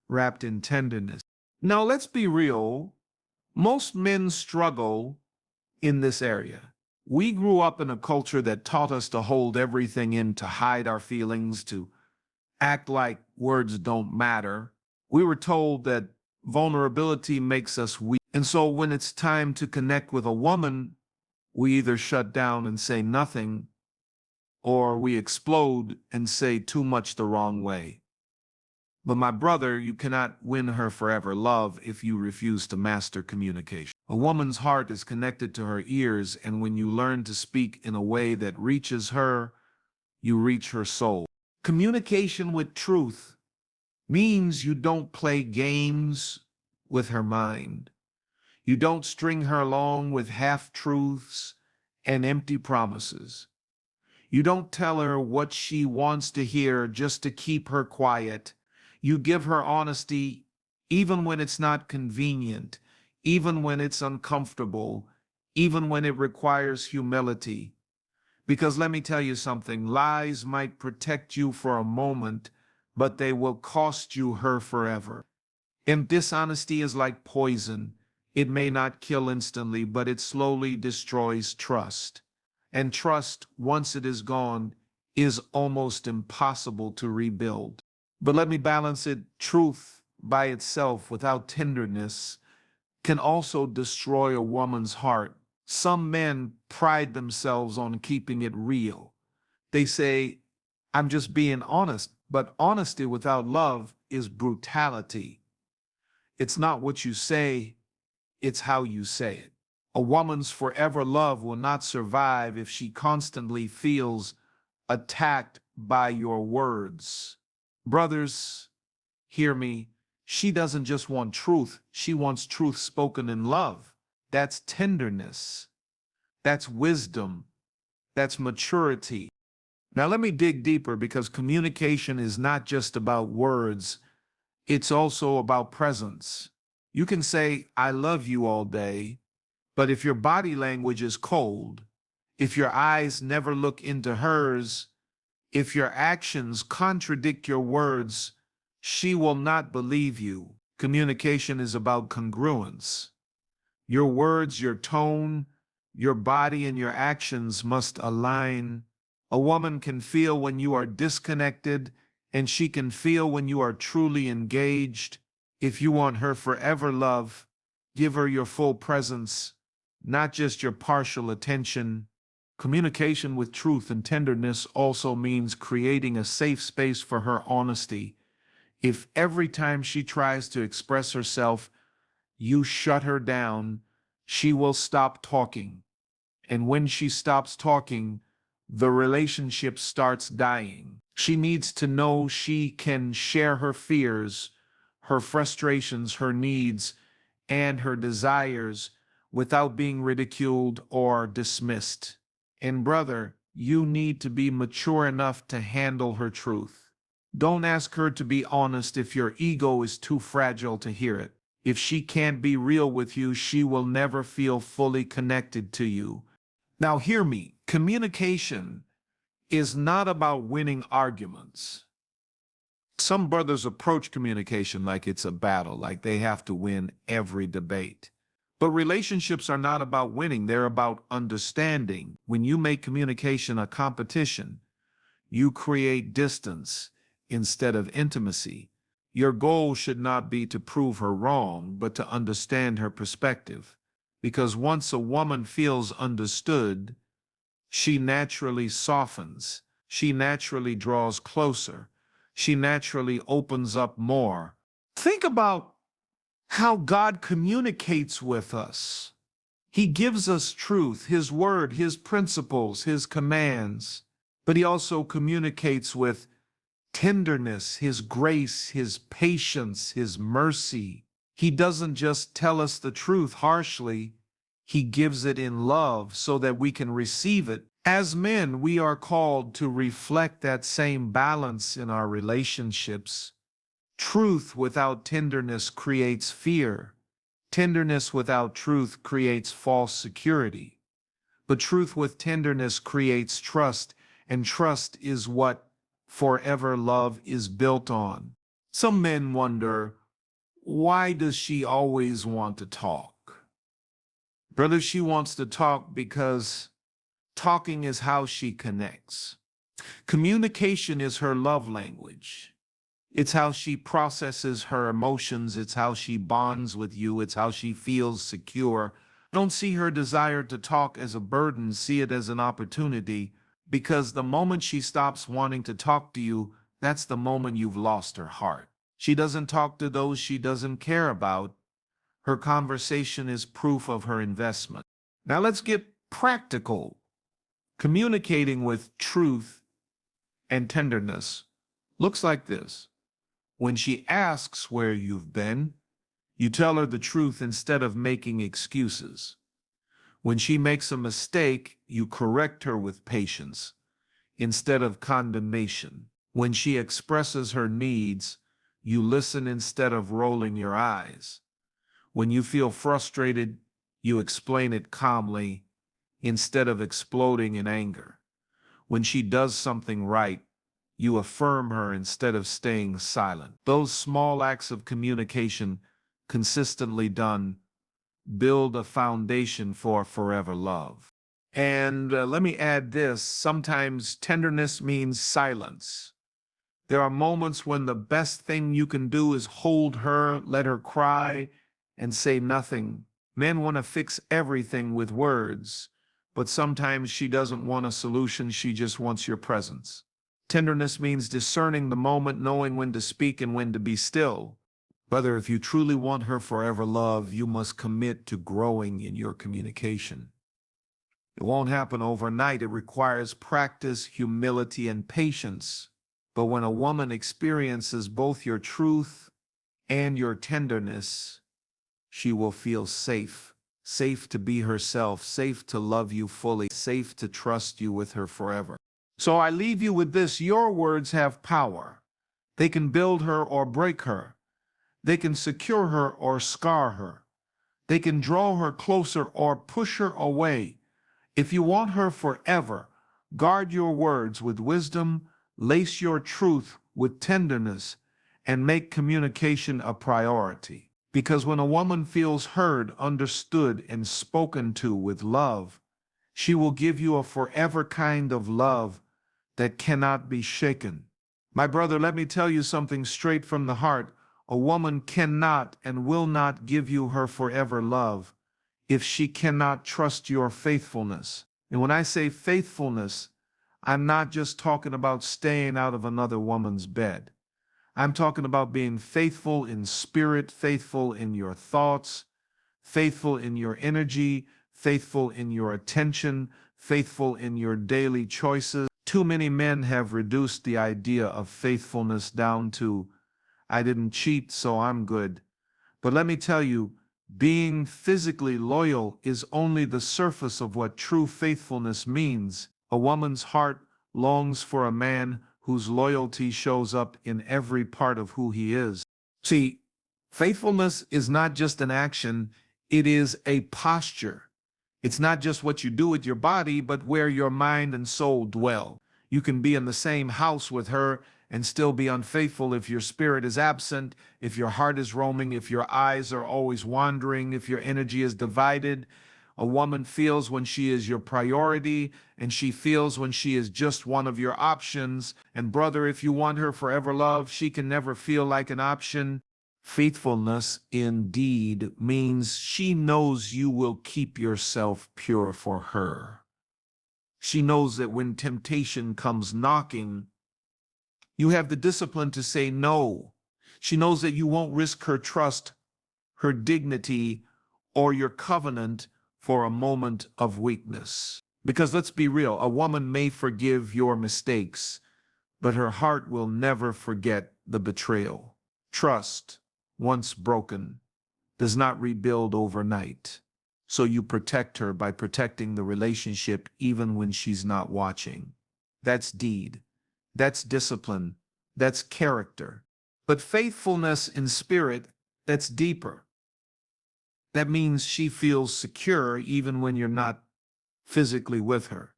wrapped in tenderness. Now, let's be real. Most men struggle in this area. We grew up in a culture that taught us to hold everything in, to hide our feelings, to act like words don't matter. We were told that vulnerability makes us weak. And so when it's time to connect with a woman, we either shut down and say nothing, or we explode and say too much the wrong way. But my brother, you cannot win her forever love if you refuse to master communication. A woman's heart is connected to her ears, and when you learn to speak in a way that reaches her, you reach her soul. Communication with truth means you don't play games with her mind. You don't string her along with half-truths and empty promises. You don't tell her what she wants to hear just to keep her quiet. You give her honesty even when it's not convenient, even when it's uncomfortable, even when it requires humility. Because let me tell you something, lies might protect you for a moment, but they will cost you her forever. And dishonesty is like poison. It may not kill instantly, but it slowly destroys trust. And trust, once it is gone, is almost impossible to rebuild. But let me balance it. Truth by itself, without tenderness, can also destroy a woman's heart. Some men pride themselves on keeping it real. They say, I'm just being honest, but honesty without love is brutality. It's not what you say, it's how you say it. A woman's forever love will not survive if she constantly feels attacked by your words. Brothers, hear me. She doesn't just want truth, she wants truth spoken in love. That's tenderness. That's wisdom. That's maturity. Now, let me dig deeper, because communication is not just about words, it's also about presence. You can say, I love you all day, but if your body language is cold, if your eyes never look into hers, if your actions contradict your words, she will not believe you. Communication is about congruence. Your words, your tone, your body, and your actions must align. A woman can feel when you are disconnected, and she can feel when you are truly engaged. If you want her forever love, give her your full presence, not just your partial attention. Communication with truth and tenderness also means creating a safe space for her honesty. If every time she tries to express herself, you shut her down, she will stop talking. And when she stops talking, the relationship starts dying. She needs to know she can share her fears, her frustrations, her needs, and her desires without being ridiculed or dismissed. And brother, you need to be mature enough to handle her truth. Don't ask her to be honest if your ego is too fragile to hear it. If she can't be real with you, she will never feel fully connected to you. Now, hear me. Communication is not about winning arguments. Some brothers approach communication like it's a battle, like they have to win every debate. But relationships are not about winning, they're about understanding. When you make communication a competition, you create distance instead of intimacy. Your goal should not be to prove her wrong, but to understand her perspective. Because once a woman feels understood, she naturally softens, she naturally draws closer, she naturally opens up more. Think about how God communicates with us. He gives us truth, His word, His principles, His commands, but He also communicates with tenderness, His grace, His patience, His mercy. He doesn't just tell us the truth harshly, He gives it in love so that we can receive it. As men, we are called to reflect that same balance in our relationships. Truth without tenderness creates fear. Tenderness without truth creates false security. But truth with tenderness creates trust, and trust is what forever love is built on. Some men wonder, why does she always want to talk? Brother, she wants to talk because talking is how she connects. Communication is her love language. It's how she processes her emotions. It's how she bonds with you. It's how she feels secure. Don't see her desire to talk as a burden. See it as an opportunity, because the moment she stops wanting to talk to you, that's the moment you've lost her heart. She doesn't talk to those she doesn't care about. Her conversation is proof of her investment. Now let's get practical. Communicating with truth and tenderness looks like this. When she asks where you've been, you tell her the truth instead of making excuses. When she makes a mistake, you correct her with patience instead of condemnation. When she expresses her needs, you listen instead of rolling your eyes. When you feel frustrated, you explain it calmly instead of exploding in anger. When she does something right, you affirm her instead of staying silent. Those small acts of communication, consistently done, build a foundation for forever love. And let me add this, sometimes tenderness means silence. There are moments when the best thing you can do is hold her, let her cry, and say nothing. Men want to fix everything with words, but sometimes she doesn't want a solution, she just wants your presence. Tenderness means discerning the moment, knowing when to speak and when to be still. Brother, if you truly want her forever love, you must commit to growing in your communication. It won't happen overnight. It requires practice, humility, and patience. But when a woman experiences both your truth and your tenderness, she will feel safe. Safe to be herself, safe to love you fully, safe to trust you with her forever. So I leave you with this. Your words have power. They can build her or break her. They can secure her or scar her. They can draw her closer or push her away. If you want her forever, guard your words with wisdom, lace your truth with tenderness, and make communication a priority. Because when a woman feels heard, understood, and spoken to with love, she will give you a forever kind of love that cannot be shaken. My brother, let me tell you something straight from the heart. A woman cannot and will not give you her forever love if she cannot trust your faithfulness. And when I say faithfulness, I'm not just talking about staying out of another woman's bed. I'm talking about being faithful in spirit, faithful in your thoughts, faithful in your energy, faithful in your attention, faithful in your daily choices. Too many men have reduced the idea of faithfulness down to, I didn't cheat, so I'm good. But let me tell you, being physically loyal is only the surface of what true faithfulness means. A woman's heart longs for a man whose loyalty shows up in every part of who he is. See, faithfulness is not just an action, it is a posture. It's not just what you do with your body, but where your mind and soul dwell. You can be in the same house with her and still be unfaithful if your spirit is absent, if your heart is roaming, if your eyes are always wandering, if your energy is divided. A woman feels when she is your priority, and she feels when she is just one of your options. And brother, if you want her forever love, she can never feel like an option. Faithfulness indeed means she knows you will keep yourself pure for her. She knows that when temptation comes knocking, you have the discipline to say no. She knows that you won't risk her trust, her dignity, or your covenant for a moment of weakness. Because let's be real, a woman may forgive your mistakes, but her heart will never forget the betrayal. Trust, once broken, does not rebuild overnight. So you protect her by protecting the relationship even when she's not watching. That's deed. That's discipline. That's character. But faithfulness in spirit, that's deeper. That means she feels secure even when you're not physically with her.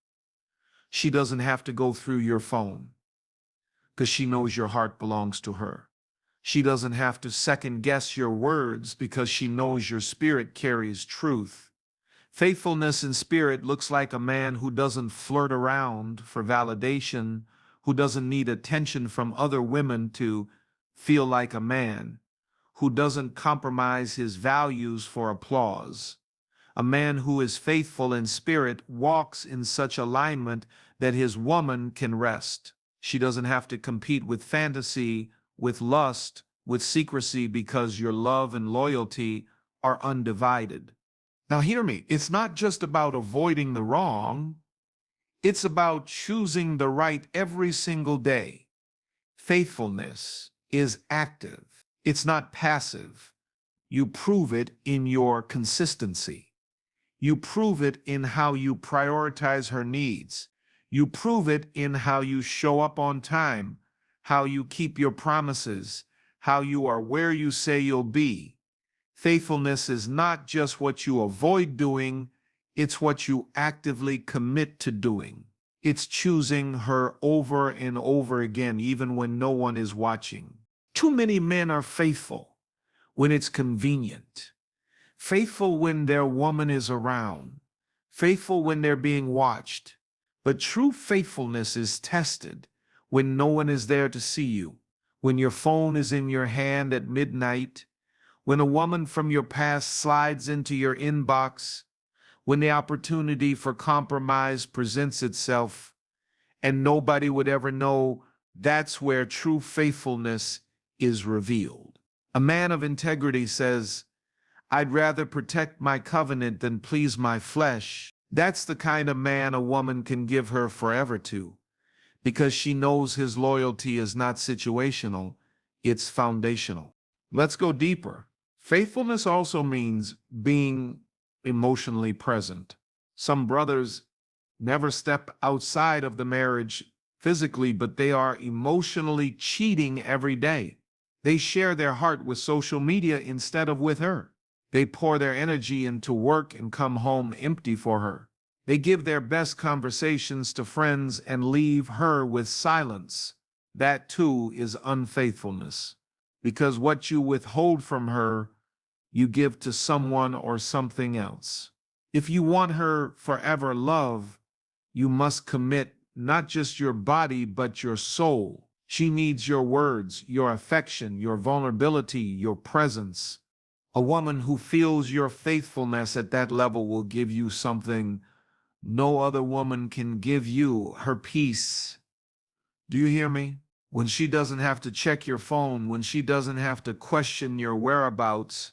She doesn't have to go through your phone because she knows your heart belongs to her. She doesn't have to second guess your words because she knows your spirit carries truth. Faithfulness in spirit looks like a man who doesn't flirt around for validation, who doesn't need attention from other women to feel like a man, who doesn't compromise his values for applause. A man who is faithful in spirit walks in such alignment that his woman can rest. She doesn't have to compete with fantasy, with lust, with secrecy because your love and loyalty are undivided. Now, hear me, it's not just about avoiding the wrong, it's about choosing the right every single day. Faithfulness is active, it's not passive. You prove it in your consistency. You prove it in how you prioritize her needs. You prove it in how you show up on time, how you keep your promises, how you are where you say you'll be. Faithfulness is not just what you avoid doing, it's what you actively commit to doing. It's choosing her over and over again, even when no one is watching. Too many men are faithful when it's convenient, faithful when their woman is around, faithful when they're being watched. But true faithfulness is tested when no one is there to see you, when your phone is in your hand at midnight, when a woman from your past slides into your inbox, when the opportunity for compromise presents itself, and nobody would ever know. That's where true faithfulness is revealed. A man of integrity says, I'd rather protect my covenant than please my flesh. That's the kind of man a woman can give her forever to, because she knows his loyalty is not situational, it's foundational. Let's go deeper. Faithfulness also means being emotionally present. Some brothers never step outside of the marriage physically, but they are emotionally cheating every day. They share their heart with social media instead of with her. They pour their energy into work and come home empty for her. They give their best conversations to friends and leave her with silence. That too is unfaithfulness, because what you withhold from her, you give to someone or something else. If you want her forever love, you must commit not just your body, but your soul. She needs your words, your affection, your vulnerability, your presence. A woman who feels your faithfulness at that level will give you something No other woman can give you her peace. Do you hear me? When she doesn't have to check your phone, when she doesn't have to question your whereabouts,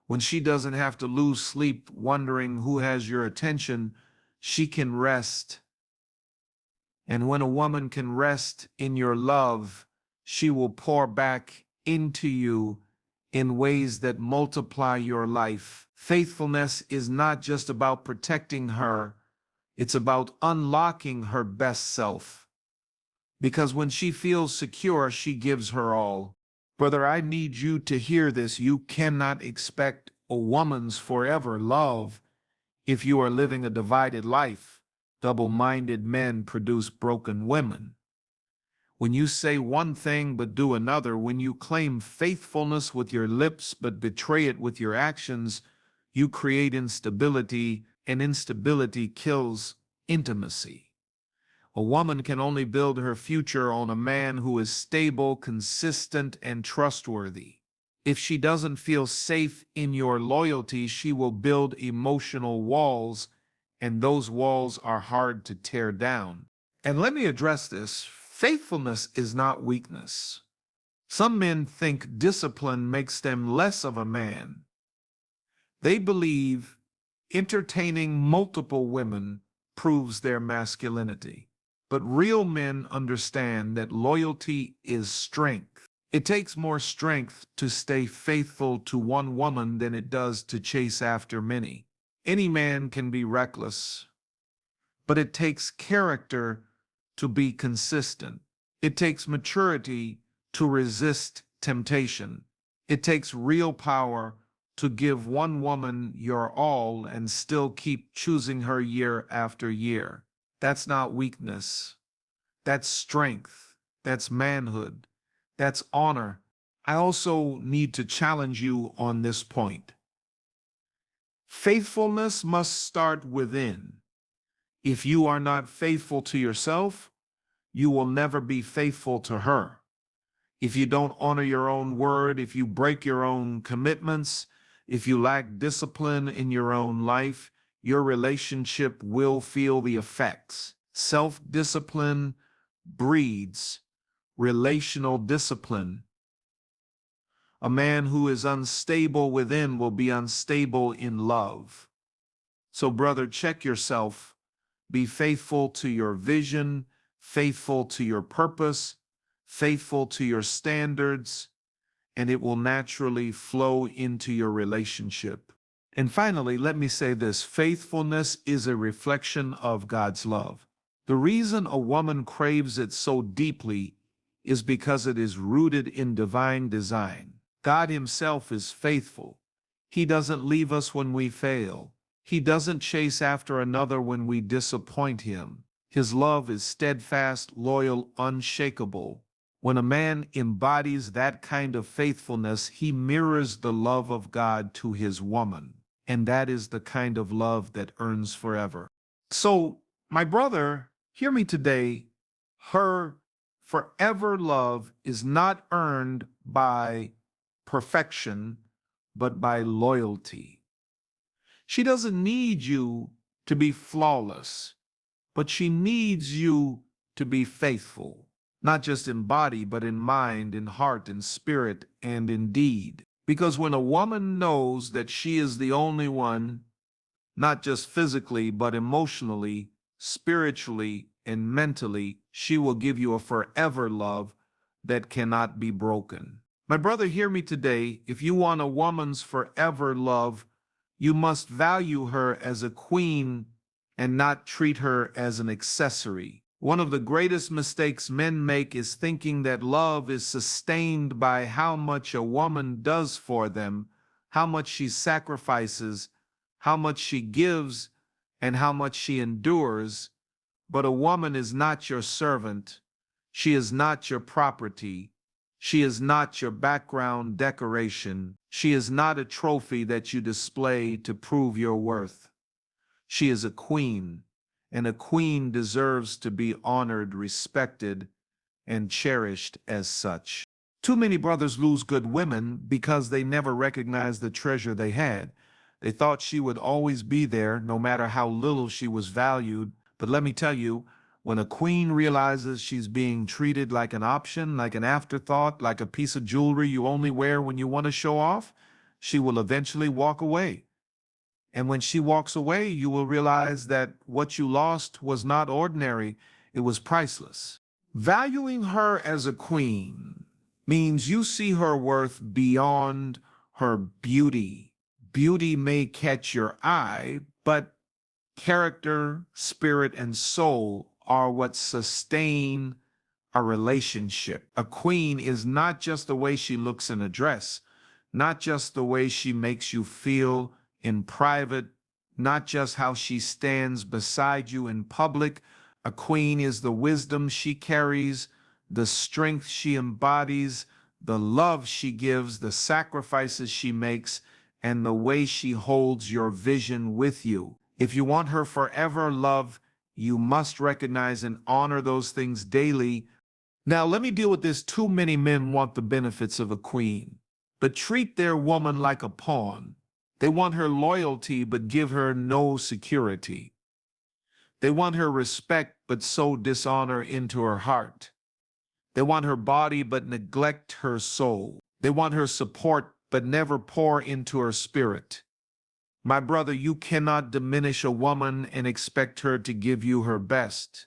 when she doesn't have to lose sleep wondering who has your attention, she can rest. And when a woman can rest in your love, she will pour back into you in ways that multiply your life. Faithfulness is not just about protecting her, it's about unlocking her best self. Because when she feels secure, she gives her all. Brother, I need you to hear this. You cannot expect a woman's forever love if you are living a divided life. Double-minded men produce broken women. When you say one thing but do another, when you claim faithfulness with your lips but betray it with your actions, you create instability, and instability kills intimacy. A woman can only build her future on a man who is stable, consistent, and trustworthy. If she doesn't feel safe in your loyalty, she will build emotional walls, and those walls are hard to tear down. And let me address this. Faithfulness is not weakness. Some men think discipline makes them less of a man. They believe entertaining multiple women proves their masculinity. But real men understand that loyalty is strength. It takes more strength to stay faithful to one woman than it does to chase after many. Any man can be reckless, but it takes character to be consistent. It takes maturity to resist temptation. It takes real power to give one woman your all and still keep choosing her year after year. That's not weakness. That's strength. That's manhood. That's honor. I also need to challenge you on this point. Faithfulness must start within. If you are not faithful to yourself, you will never be faithful to her. If you don't honor your own word, if you break your own commitments, if you lack discipline in your own life, your relationship will feel the effects. Self-discipline breeds relational discipline. A man who is unstable within will be unstable in love. So, brother, check yourself. Be faithful to your vision, faithful to your purpose, faithful to your standards, and it will naturally flow into your relationship. And finally, let me say this: faithfulness is a reflection of God's love. The reason a woman craves it so deeply is because it is rooted in divine design. God Himself is faithful. He doesn't leave us when we fail. He doesn't chase after another when we disappoint Him. His love is steadfast, loyal, unshakable. When a man embodies that kind of faithfulness, he mirrors the love of God to his woman. And that is the kind of love that earns forever. So, my brother, hear me today. Her forever love is not earned by perfection, but by loyalty. She doesn't need you to be flawless, but she needs you to be faithful, not just in body, but in mind, in heart, in spirit, and in deed. Because when a woman knows that she is the only one, not just physically, but emotionally, spiritually, and mentally, she will give you a forever love that cannot be broken. My brother, hear me today. If you want a woman's forever love, you must value her as a queen and not treat her as an accessory. One of the greatest mistakes men make is thinking that love is sustained by how much a woman does for them, how much she sacrifices, how much she gives, and how much she endures. But a woman is not your servant. She is not your property. She is not your background decoration. She is not a trophy that you display to prove your worth. She is a queen, and a queen deserves to be honored, respected, and cherished as such. Too many brothers lose good women because they never recognize the treasure they had. They thought she would always be there, no matter how little she was valued. But let me tell you, when a queen realizes she's being treated like an option, like an afterthought, like a piece of jewelry you only wear when you want to show off, she will eventually walk away. And when she walks away, you will realize that what you lost was not ordinary, it was priceless. Valuing her as a queen means you see her worth beyond her beauty. Beauty may catch your eye, but character, spirit, and soul are what sustain a relationship. A queen is not just the way she looks in a dress, not just the way she makes you feel in private, not just how she stands beside you in public. A queen is the wisdom she carries, the strength she embodies, the love she gives, the sacrifices she makes, and the way she holds your vision with you. If you want her forever love, you must recognize and honor those things daily. Now, let me deal with this. Too many men want the benefits of a queen, but treat their woman like a pawn. They want her loyalty, but give her no security. They want her respect, but sow dishonor into her heart. They want her body, but neglect her soul. They want her support, but never pour into her spirit. My brother, you cannot diminish a woman and expect her to give you her best.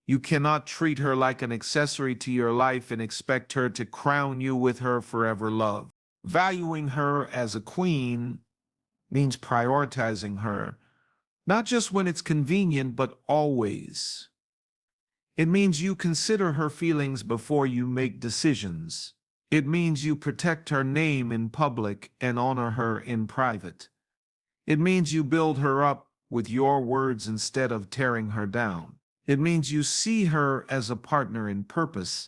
You cannot treat her like an accessory to your life and expect her to crown you with her forever love. Valuing her as a queen means prioritizing her, not just when it's convenient, but always. It means you consider her feelings before you make decisions. It means you protect her name in public and honor her in private. It means you build her up with your words instead of tearing her down. It means you see her as a partner in purpose,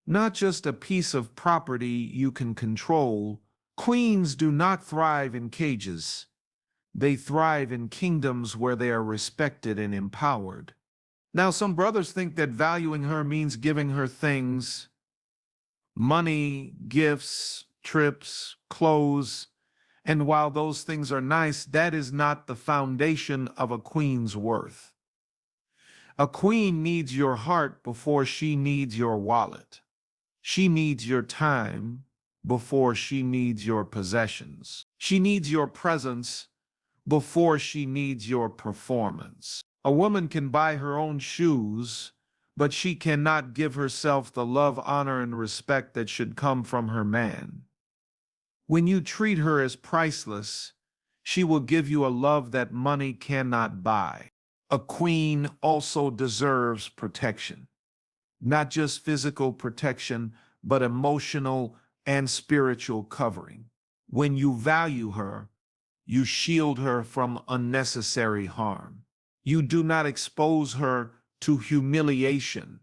not just a piece of property you can control. Queens do not thrive in cages. They thrive in kingdoms where they are respected and empowered. Now, some brothers think that valuing her means giving her things, money, gifts, trips, clothes. And while those things are nice, that is not the foundation of a queen's worth. A queen needs your heart before she needs your wallet. She needs your time before she needs your possessions. She needs your presence before she needs your performance. A woman can buy her own shoes, but she cannot give herself the love, honor, and respect that should come from her man. When you treat her as priceless, she will give you a love that money cannot buy. A queen also deserves protection, not just physical protection, but emotional and spiritual covering. When you value her, you shield her from unnecessary harm. You do not expose her to humiliation.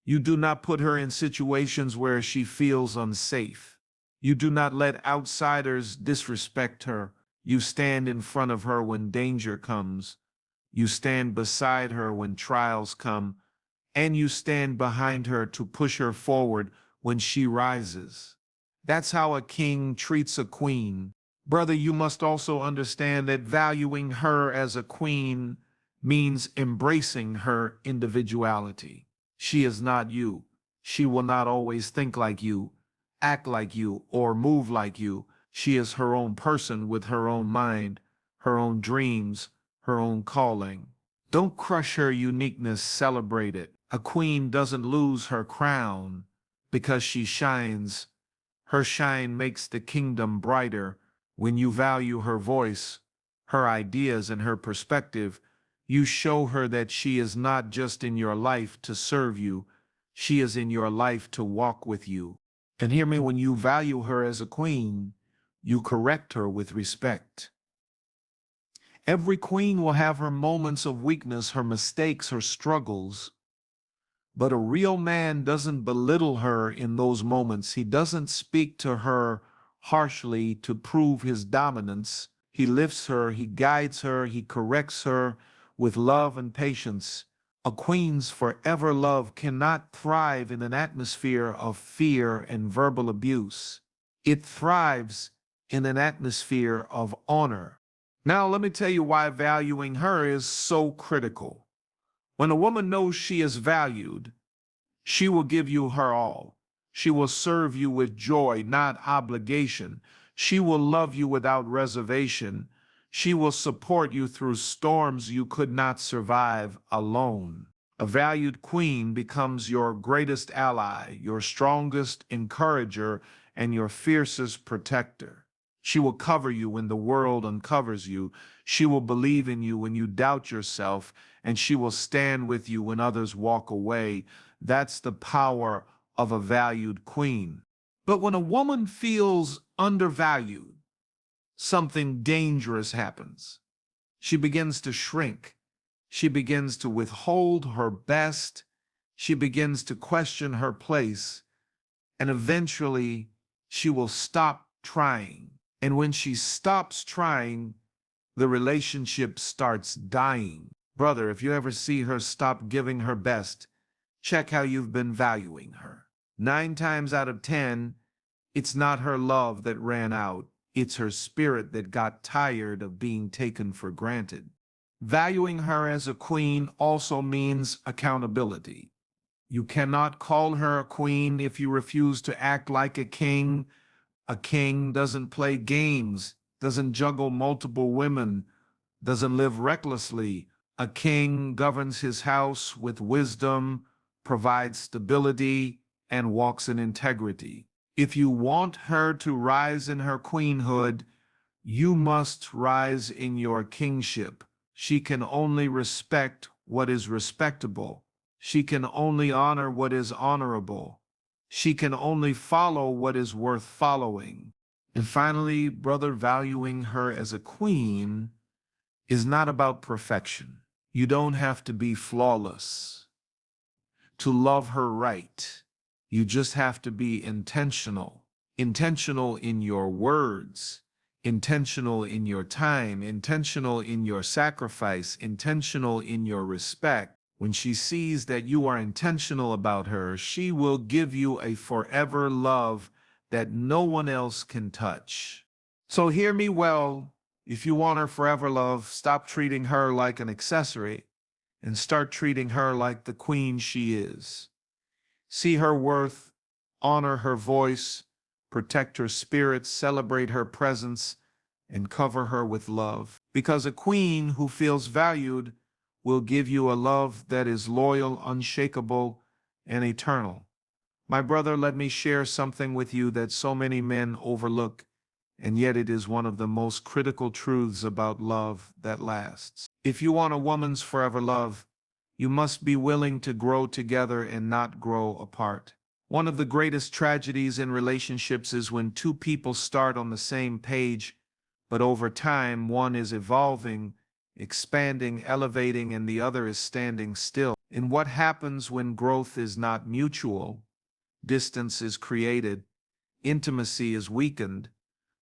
You do not put her in situations where she feels unsafe. You do not let outsiders disrespect her. You stand in front of her when danger comes. You stand beside her when trials come. And you stand behind her to push her forward when she rises. That's how a king treats a queen. Brother, you must also understand that valuing her as a queen means embracing her individuality. She is not you. She will not always think like you, act like you, or move like you. She is her own person with her own mind, her own dreams, her own calling. Don't crush her uniqueness, celebrate it. A queen doesn't lose her crown because she shines. Her shine makes the kingdom brighter. When you value her voice, her ideas, and her perspective, you show her that she is not just in your life to serve you, she is in your life to walk with you. And hear me, when you value her as a queen, you correct her with respect. Every queen will have her moments of weakness, her mistakes, her struggles. But a real man doesn't belittle her in those moments. He doesn't speak to her harshly to prove his dominance. He lifts her, he guides her, he corrects her with love and patience. A queen's forever love cannot thrive in an atmosphere of fear and verbal abuse. It thrives in an atmosphere of honor. Now, let me tell you why valuing her is so critical. When a woman knows she is valued, she will give you her all. She will serve you with joy, not obligation. She will love you without reservation. She will support you through storms you could not survive alone. A valued queen becomes your greatest ally, your strongest encourager, and your fiercest protector. She will cover you when the world uncovers you. She will believe in you when you doubt yourself, and she will stand with you when others walk away. That's the power of a valued queen. But when a woman feels undervalued, something dangerous happens. She begins to shrink. She begins to withhold her best. She begins to question her place. And eventually, she will stop trying. And when she stops trying, the relationship starts dying. Brother, if you ever see her stop giving her best, check how you've been valuing her. 9 times out of 10, it's not her love that ran out. It's her spirit that got tired of being taken for granted. Valuing her as a queen also means accountability. You cannot call her a queen if you refuse to act like a king. A king doesn't play games, doesn't juggle multiple women, doesn't live recklessly. A king governs his house with wisdom, provides stability, and walks in integrity. If you want her to rise in her queenhood, you must rise in your kingship. She can only respect what is respectable. She can only honor what is honorable. She can only follow what is worth following. And finally, brother, valuing her as a queen is not about perfection. You don't have to be flawless to love her right. You just have to be intentional. Intentional in your words, intentional in your time, intentional in your sacrifice, intentional in your respect. When she sees that you are intentional about her, she will give you a forever love that no one else can touch. So hear me well. If you want her forever love, stop treating her like an accessory and start treating her like the queen she is. See her worth, honor her voice, protect her spirit, celebrate her presence, and cover her with love. Because a queen who feels valued will give you a love that is loyal, unshakable, and eternal. My brother, let me share something with you that so many men overlook, and yet it is one of the most critical truths about love that lasts. If you want a woman's forever love, you must be willing to grow together and not grow apart. One of the greatest tragedies in relationships is when two people start on the same page, but over time one is evolving, expanding, elevating, and the other is standing still. And what happens when growth is not mutual? Distance is created, intimacy is weakened,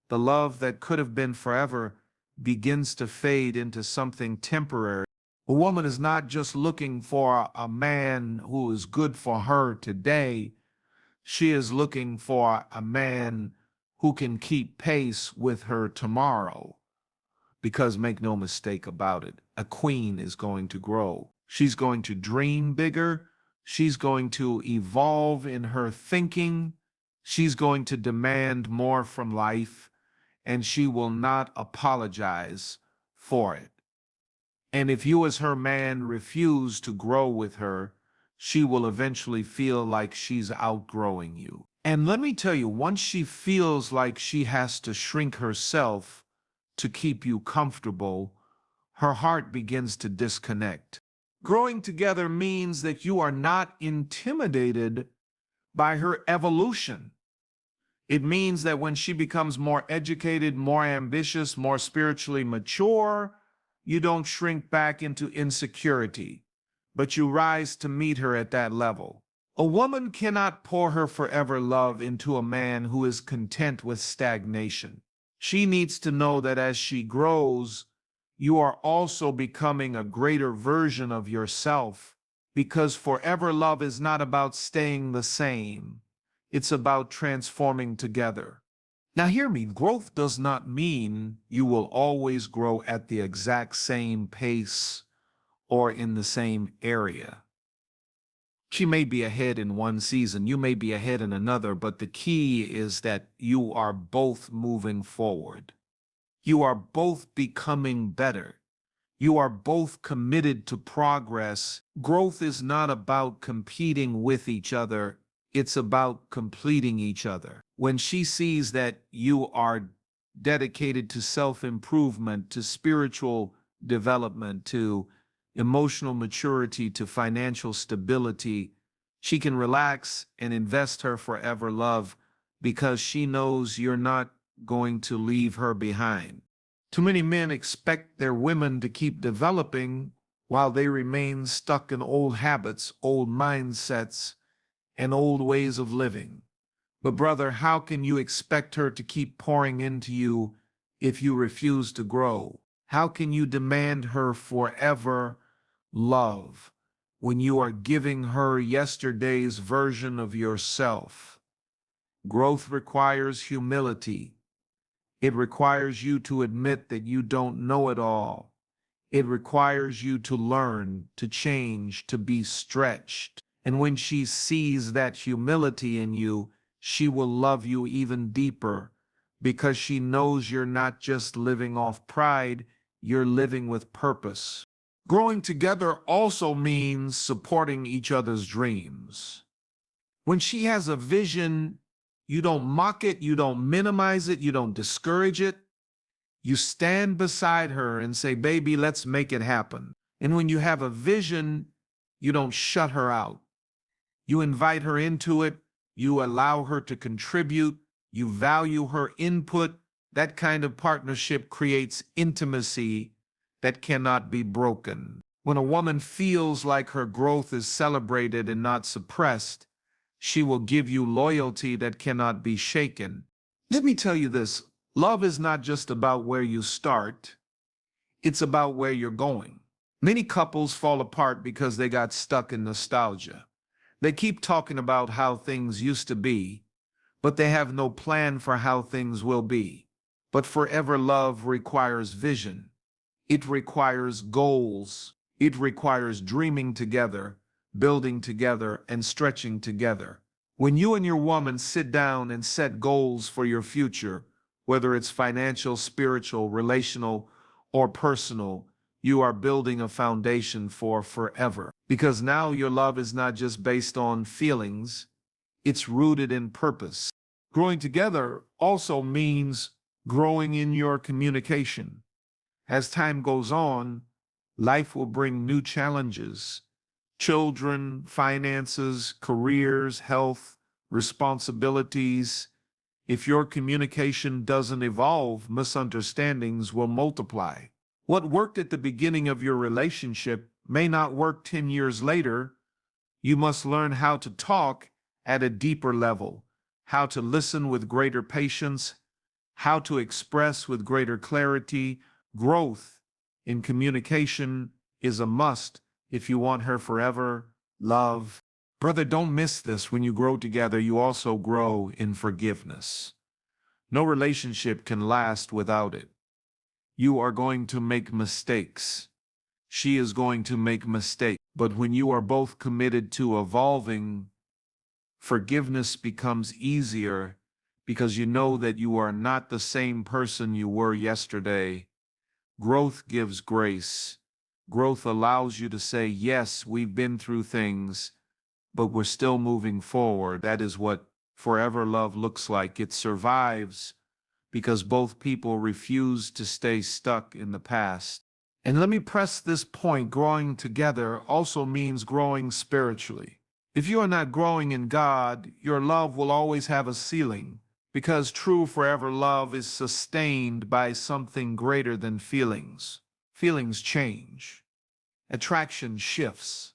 the love that could have been forever begins to fade into something temporary. A woman is not just looking for a man who is good for her today. She is looking for a man who can keep pace with her tomorrow. Because make no mistake about it, a queen is going to grow. She's going to dream bigger. She's going to evolve in her thinking. She's going to demand more from life, and she will not apologize for it. And if you, as her man, refuse to grow with her, she will eventually feel like she's outgrowing you. And let me tell you, once she feels like she has to shrink herself to keep you comfortable, her heart begins to disconnect. Growing together means that you are not intimidated by her evolution. It means that when she becomes more educated, more ambitious, more spiritually mature, you don't shrink back into insecurity, but you rise to meet her at that level. A woman cannot pour her forever love into a man who is content with stagnation. She needs to know that as she grows, you are also becoming a greater version of yourself, because forever love is not about staying the same. It's about transforming together. Now, hear me, growth does not mean you will always grow at the exact same pace or in the same area. She may be ahead in one season, you may be ahead in another, but the key is that you are both moving forward. You are both becoming better. You are both committed to progress. Growth is not about competing with each other. It's about completing each other. When she sees that you are dedicated to self-improvement, to spiritual development, to emotional maturity, to financial stability, she can relax and invest her forever love because she knows you're not going to leave her behind. Too many men expect their women to keep developing while they remain stuck in old habits, old mindsets, and old ways of living. But brother, how can you expect her to keep pouring into you if you refuse to grow? How can you demand her forever love when you are giving her yesterday's version of yourself? Growth requires humility. It requires you to admit that you don't know it all. It requires you to learn, to change, to be stretched. And when she sees that humility in you, she will love you even deeper because she knows you're not just living off pride, you're living with purpose. Growing together also means supporting each other's dreams. When she has a vision, you don't mock it, you don't minimize it, you don't discourage it. You stand beside her and say, baby, let's make it happen. And when you have a vision, you don't shut her out. You invite her into it. You allow her to contribute. You value her input. That kind of partnership creates intimacy that cannot be broken. When a woman feels like her growth is celebrated and not suppressed, she will give you loyalty that cannot be shaken. Let me tell you this. Love is not just about where you start, it's about where you're going. Many couples fall apart because they got stuck in nostalgia. They keep talking about how things used to be, but they have no plan for how things will be. But forever love requires vision. It requires goals. It requires dreaming together, building together, and stretching together. When you and your woman sit down and set goals for your future, whether it's financial, spiritual, relational, or personal, you are building a foundation for forever. Because now your love is not just based on feelings, it's rooted in purpose. Growing together also means growing in your communication. As time goes on, life will bring new challenges. Children, finances, careers, health, responsibilities. If your communication doesn't evolve, misunderstandings will multiply. What worked at the beginning of your relationship may not work 10 years later. You must learn how to talk at a deeper level, how to listen with greater patience, how to express with greater clarity. Growth in communication is a must if you want her forever. Love. Brother, don't miss this. When you grow together, you also grow in forgiveness. No relationship can last without it. You are going to make mistakes. She is going to make mistakes. But when you are both committed to evolving, forgiveness becomes easier because you know that you are not the same person you were yesterday. Growth gives grace. Growth allows you to say, yes, we've been through things, but we're still moving forward. That is what forever love looks like. It survives because both people refuse to stay stuck in the past. And let me press this point, growing together also means growing spiritually. If you are not growing in God, your love will always have a ceiling, because true forever love is sustained by something greater than feelings. Feelings change. Attraction shifts.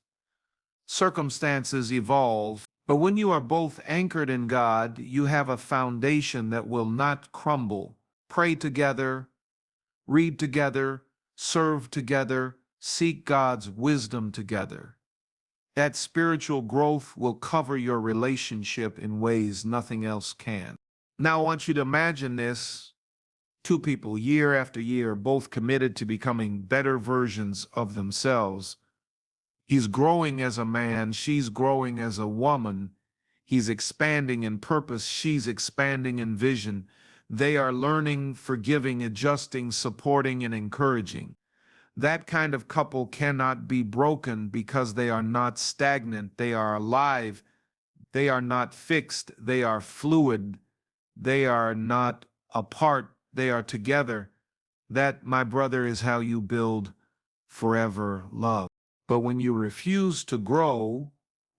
Circumstances evolve. But when you are both anchored in God, you have a foundation that will not crumble. Pray together, read together, serve together, seek God's wisdom together. That spiritual growth will cover your relationship in ways nothing else can. Now I want you to imagine this. Two people, year after year, both committed to becoming better versions of themselves. He's growing as a man, she's growing as a woman. He's expanding in purpose, she's expanding in vision. They are learning, forgiving, adjusting, supporting, and encouraging. That kind of couple cannot be broken because they are not stagnant. They are alive. They are not fixed. They are fluid. They are not apart. They are together. That, my brother, is how you build forever love. But when you refuse to grow,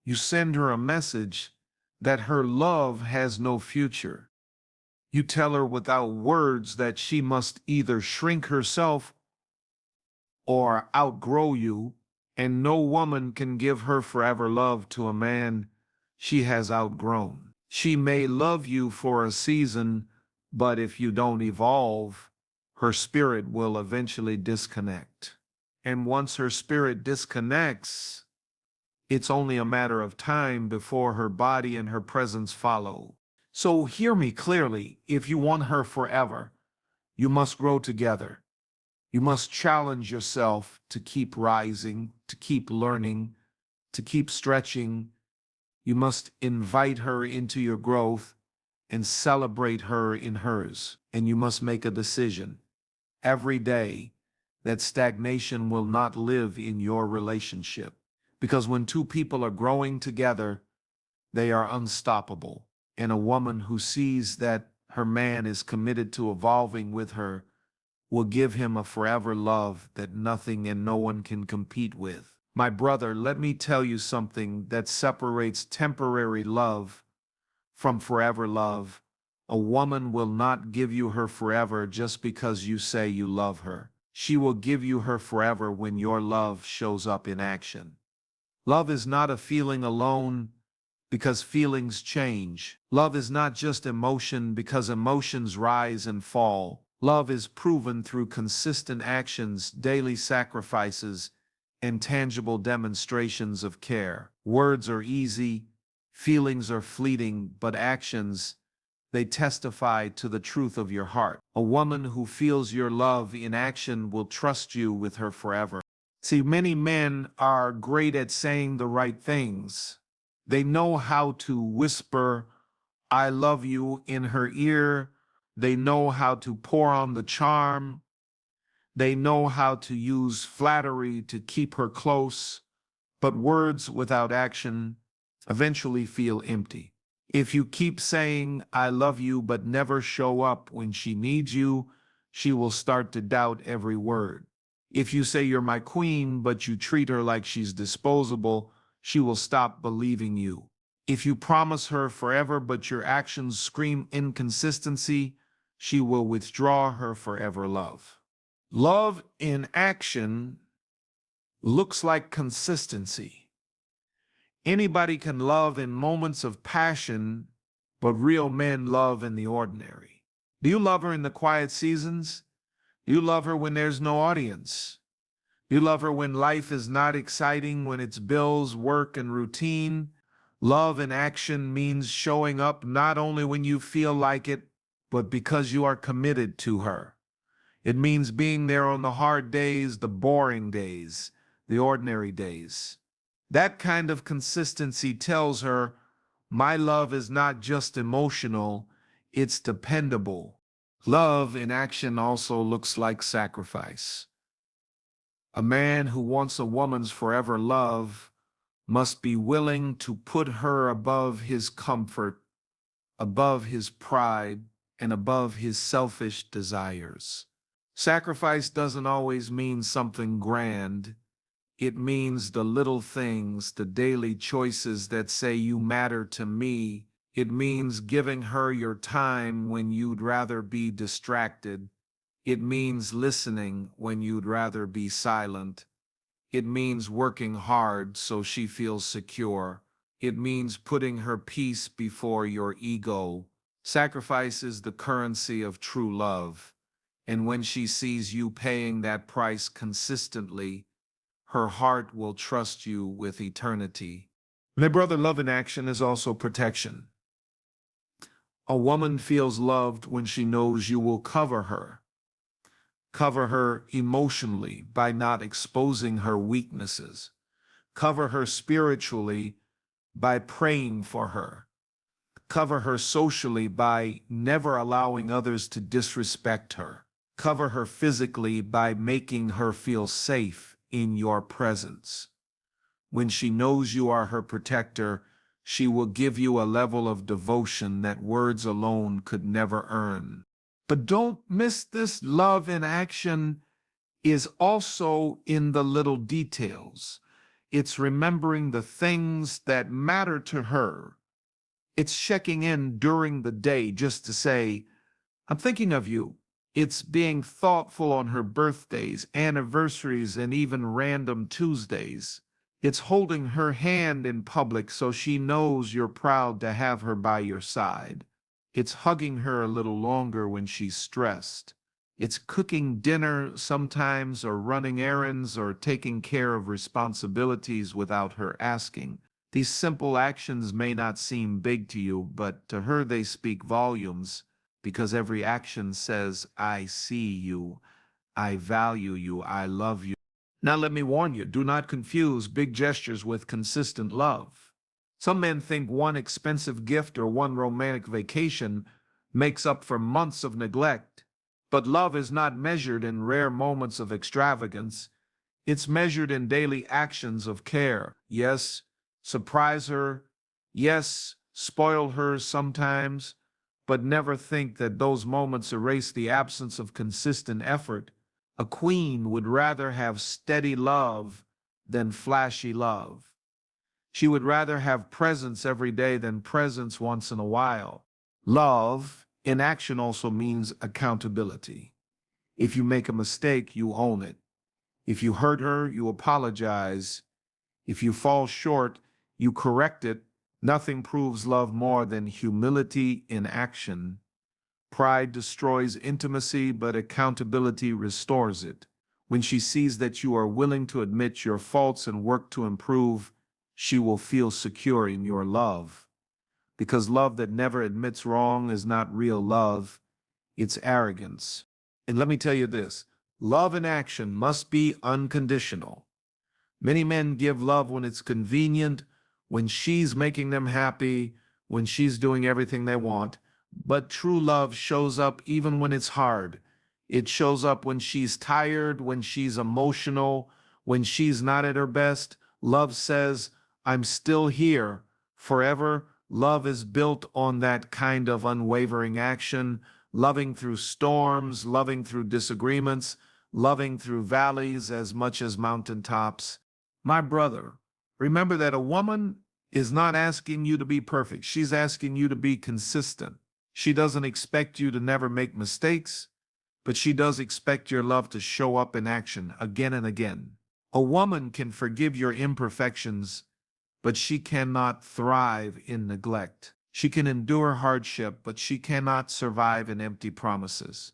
you send her a message that her love has no future. You tell her without words that she must either shrink herself or outgrow you, and no woman can give her forever love to a man she has outgrown. She may love you for a season, but if you don't evolve, her spirit will eventually disconnect. And once her spirit disconnects, it's only a matter of time before her body and her presence follow. So hear me clearly. If you want her forever, you must grow together. You must challenge yourself to keep rising, to keep learning, to keep stretching. You must invite her into your growth and celebrate her in hers. And you must make a decision every day that stagnation will not live in your relationship. Because when two people are growing together, they are unstoppable. And a woman who sees that her man is committed to evolving with her will give him a forever love that nothing and no one can compete with. My brother, let me tell you something that separates temporary love from forever love. A woman will not give you her forever just because you say you love her. She will give you her forever when your love shows up in action. Love is not a feeling alone because feelings change. Love is not just emotion because emotions rise and fall. Love is proven through consistent actions, daily sacrifices, and tangible demonstrations of care. Words are easy, feelings are fleeting, but actions, they testify to the truth of your heart. A woman who feels your love in action will trust you with her forever. See, many men are great at saying the right things. They know how to whisper, I love you in her ear. They know how to pour on the charm. They know how to use flattery to keep her close. But words without action eventually feel empty. If you keep saying, I love you, but never show up when she needs you, she will start to doubt every word. If you say you're my queen, but you treat her like she's disposable, she will stop believing you. If you promise her forever, but your actions scream inconsistency, she will withdraw her forever love. Love in action looks like consistency. Anybody can love in moments of passion, but real men love in the ordinary. Do you love her in the quiet seasons? Do you love her when there's no audience? Do you love her when life is not exciting, when it's bills, work, and routine? Love in action means showing up not only when you feel like it, but because you are committed to her. It means being there on the hard days, the boring days, the ordinary days. That kind of consistency tells her, my love is not just emotional, it's dependable. Love in action also looks like sacrifice. A man who wants a woman's forever love must be willing to put her above his comfort, above his pride, and above his selfish desires. Sacrifice doesn't always mean something grand. It means the little things, the daily choices that say you matter to me. It means giving her your time when you'd rather be distracted. It means listening when you'd rather be silent. It means working hard so she feels secure. It means putting her peace before your ego. Sacrifice is the currency of true love. And when she sees you paying that price consistently, her heart will trust you with eternity. My brother, love in action is also protection. A woman feels loved when she knows you will cover her emotionally by not exposing her weaknesses, cover her spiritually by praying for her, cover her socially by never allowing others to disrespect her, cover her physically by making her feel safe in your presence. When she knows you are her protector, she will give you a level of devotion that words alone could never earn. But don't miss this: love in action is also in the little details. It's remembering the things that matter to her. It's checking in during the day just to say, I'm thinking of you. It's being thoughtful on her birthdays, anniversaries, and even random Tuesdays. It's holding her hand in public so she knows you're proud to have her by your side. It's hugging her a little longer when she's stressed. It's cooking dinner sometimes, or running errands, or taking care of responsibilities without her asking. These simple actions may not seem big to you, but to her they speak volumes, because every action says, I see you, I value you, I love you. Now let me warn you, do not confuse big gestures with consistent love. Some men think one expensive gift or one romantic vacation makes up for months of neglect. But love is not measured in rare moments of extravagance. It's measured in daily actions of care. Yes, surprise her. Yes, spoil her sometimes. But never think that those moments erase the absence of consistent effort. A queen would rather have steady love than flashy love. She would rather have presence every day than presence once in a while. Love in action also means accountability. If you make a mistake, you own it. If you hurt her, you apologize. If you fall short, you correct it. Nothing proves love more than humility in action. Pride destroys intimacy, but accountability restores it. When she sees that you are willing to admit your faults and work to improve, she will feel secure in your love. Because love that never admits wrong is not real love, it's arrogance. And let me tell you this: love in action must be unconditional. Many men give love when it's convenient, when she's making them happy, when she's doing everything they want. But true love shows up even when it's hard. It shows up when she's tired, when she's emotional, when she's not at her best. Love says, I'm still here forever. Love is built on that kind of unwavering action, loving through storms, loving through disagreements, loving through valleys as much as mountaintops. My brother, remember that a woman is not asking you to be perfect. She's asking you to be consistent. She doesn't expect you to never make mistakes, but she does expect your love to show up in action again and again. A woman can forgive your imperfections, but she cannot thrive in neglect. She can endure hardship, but she cannot survive in empty promises.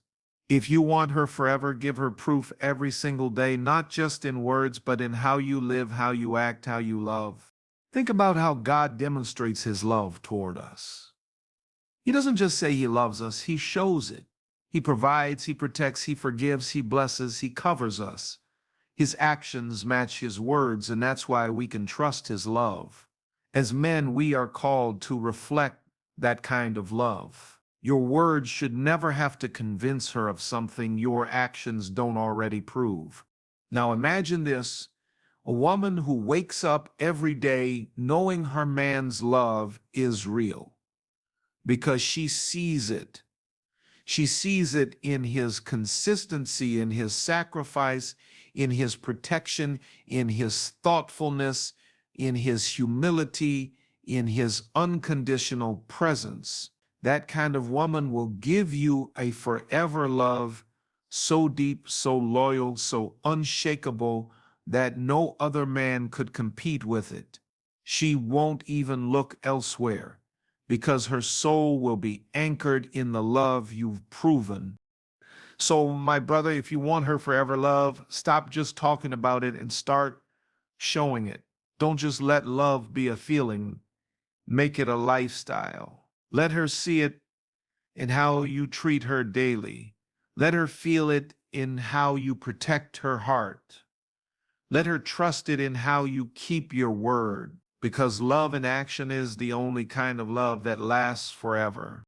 If you want her forever, give her proof every single day, not just in words, but in how you live, how you act, how you love. Think about how God demonstrates his love toward us. He doesn't just say he loves us, he shows it. He provides, he protects, he forgives, he blesses, he covers us. His actions match his words, and that's why we can trust his love. As men, we are called to reflect that kind of love. Your words should never have to convince her of something your actions don't already prove. Now imagine this: a woman who wakes up every day knowing her man's love is real because she sees it. She sees it in his consistency, in his sacrifice, in his protection, in his thoughtfulness, in his humility, in his unconditional presence. That kind of woman will give you a forever love so deep, so loyal, so unshakable that no other man could compete with it. She won't even look elsewhere, because her soul will be anchored in the love you've proven. So, my brother, if you want her forever love, stop just talking about it and start showing it. Don't just let love be a feeling, make it a lifestyle. Let her see it in how you treat her daily. Let her feel it in how you protect her heart. Let her trust it in how you keep your word, because love in action is the only kind of love that lasts forever.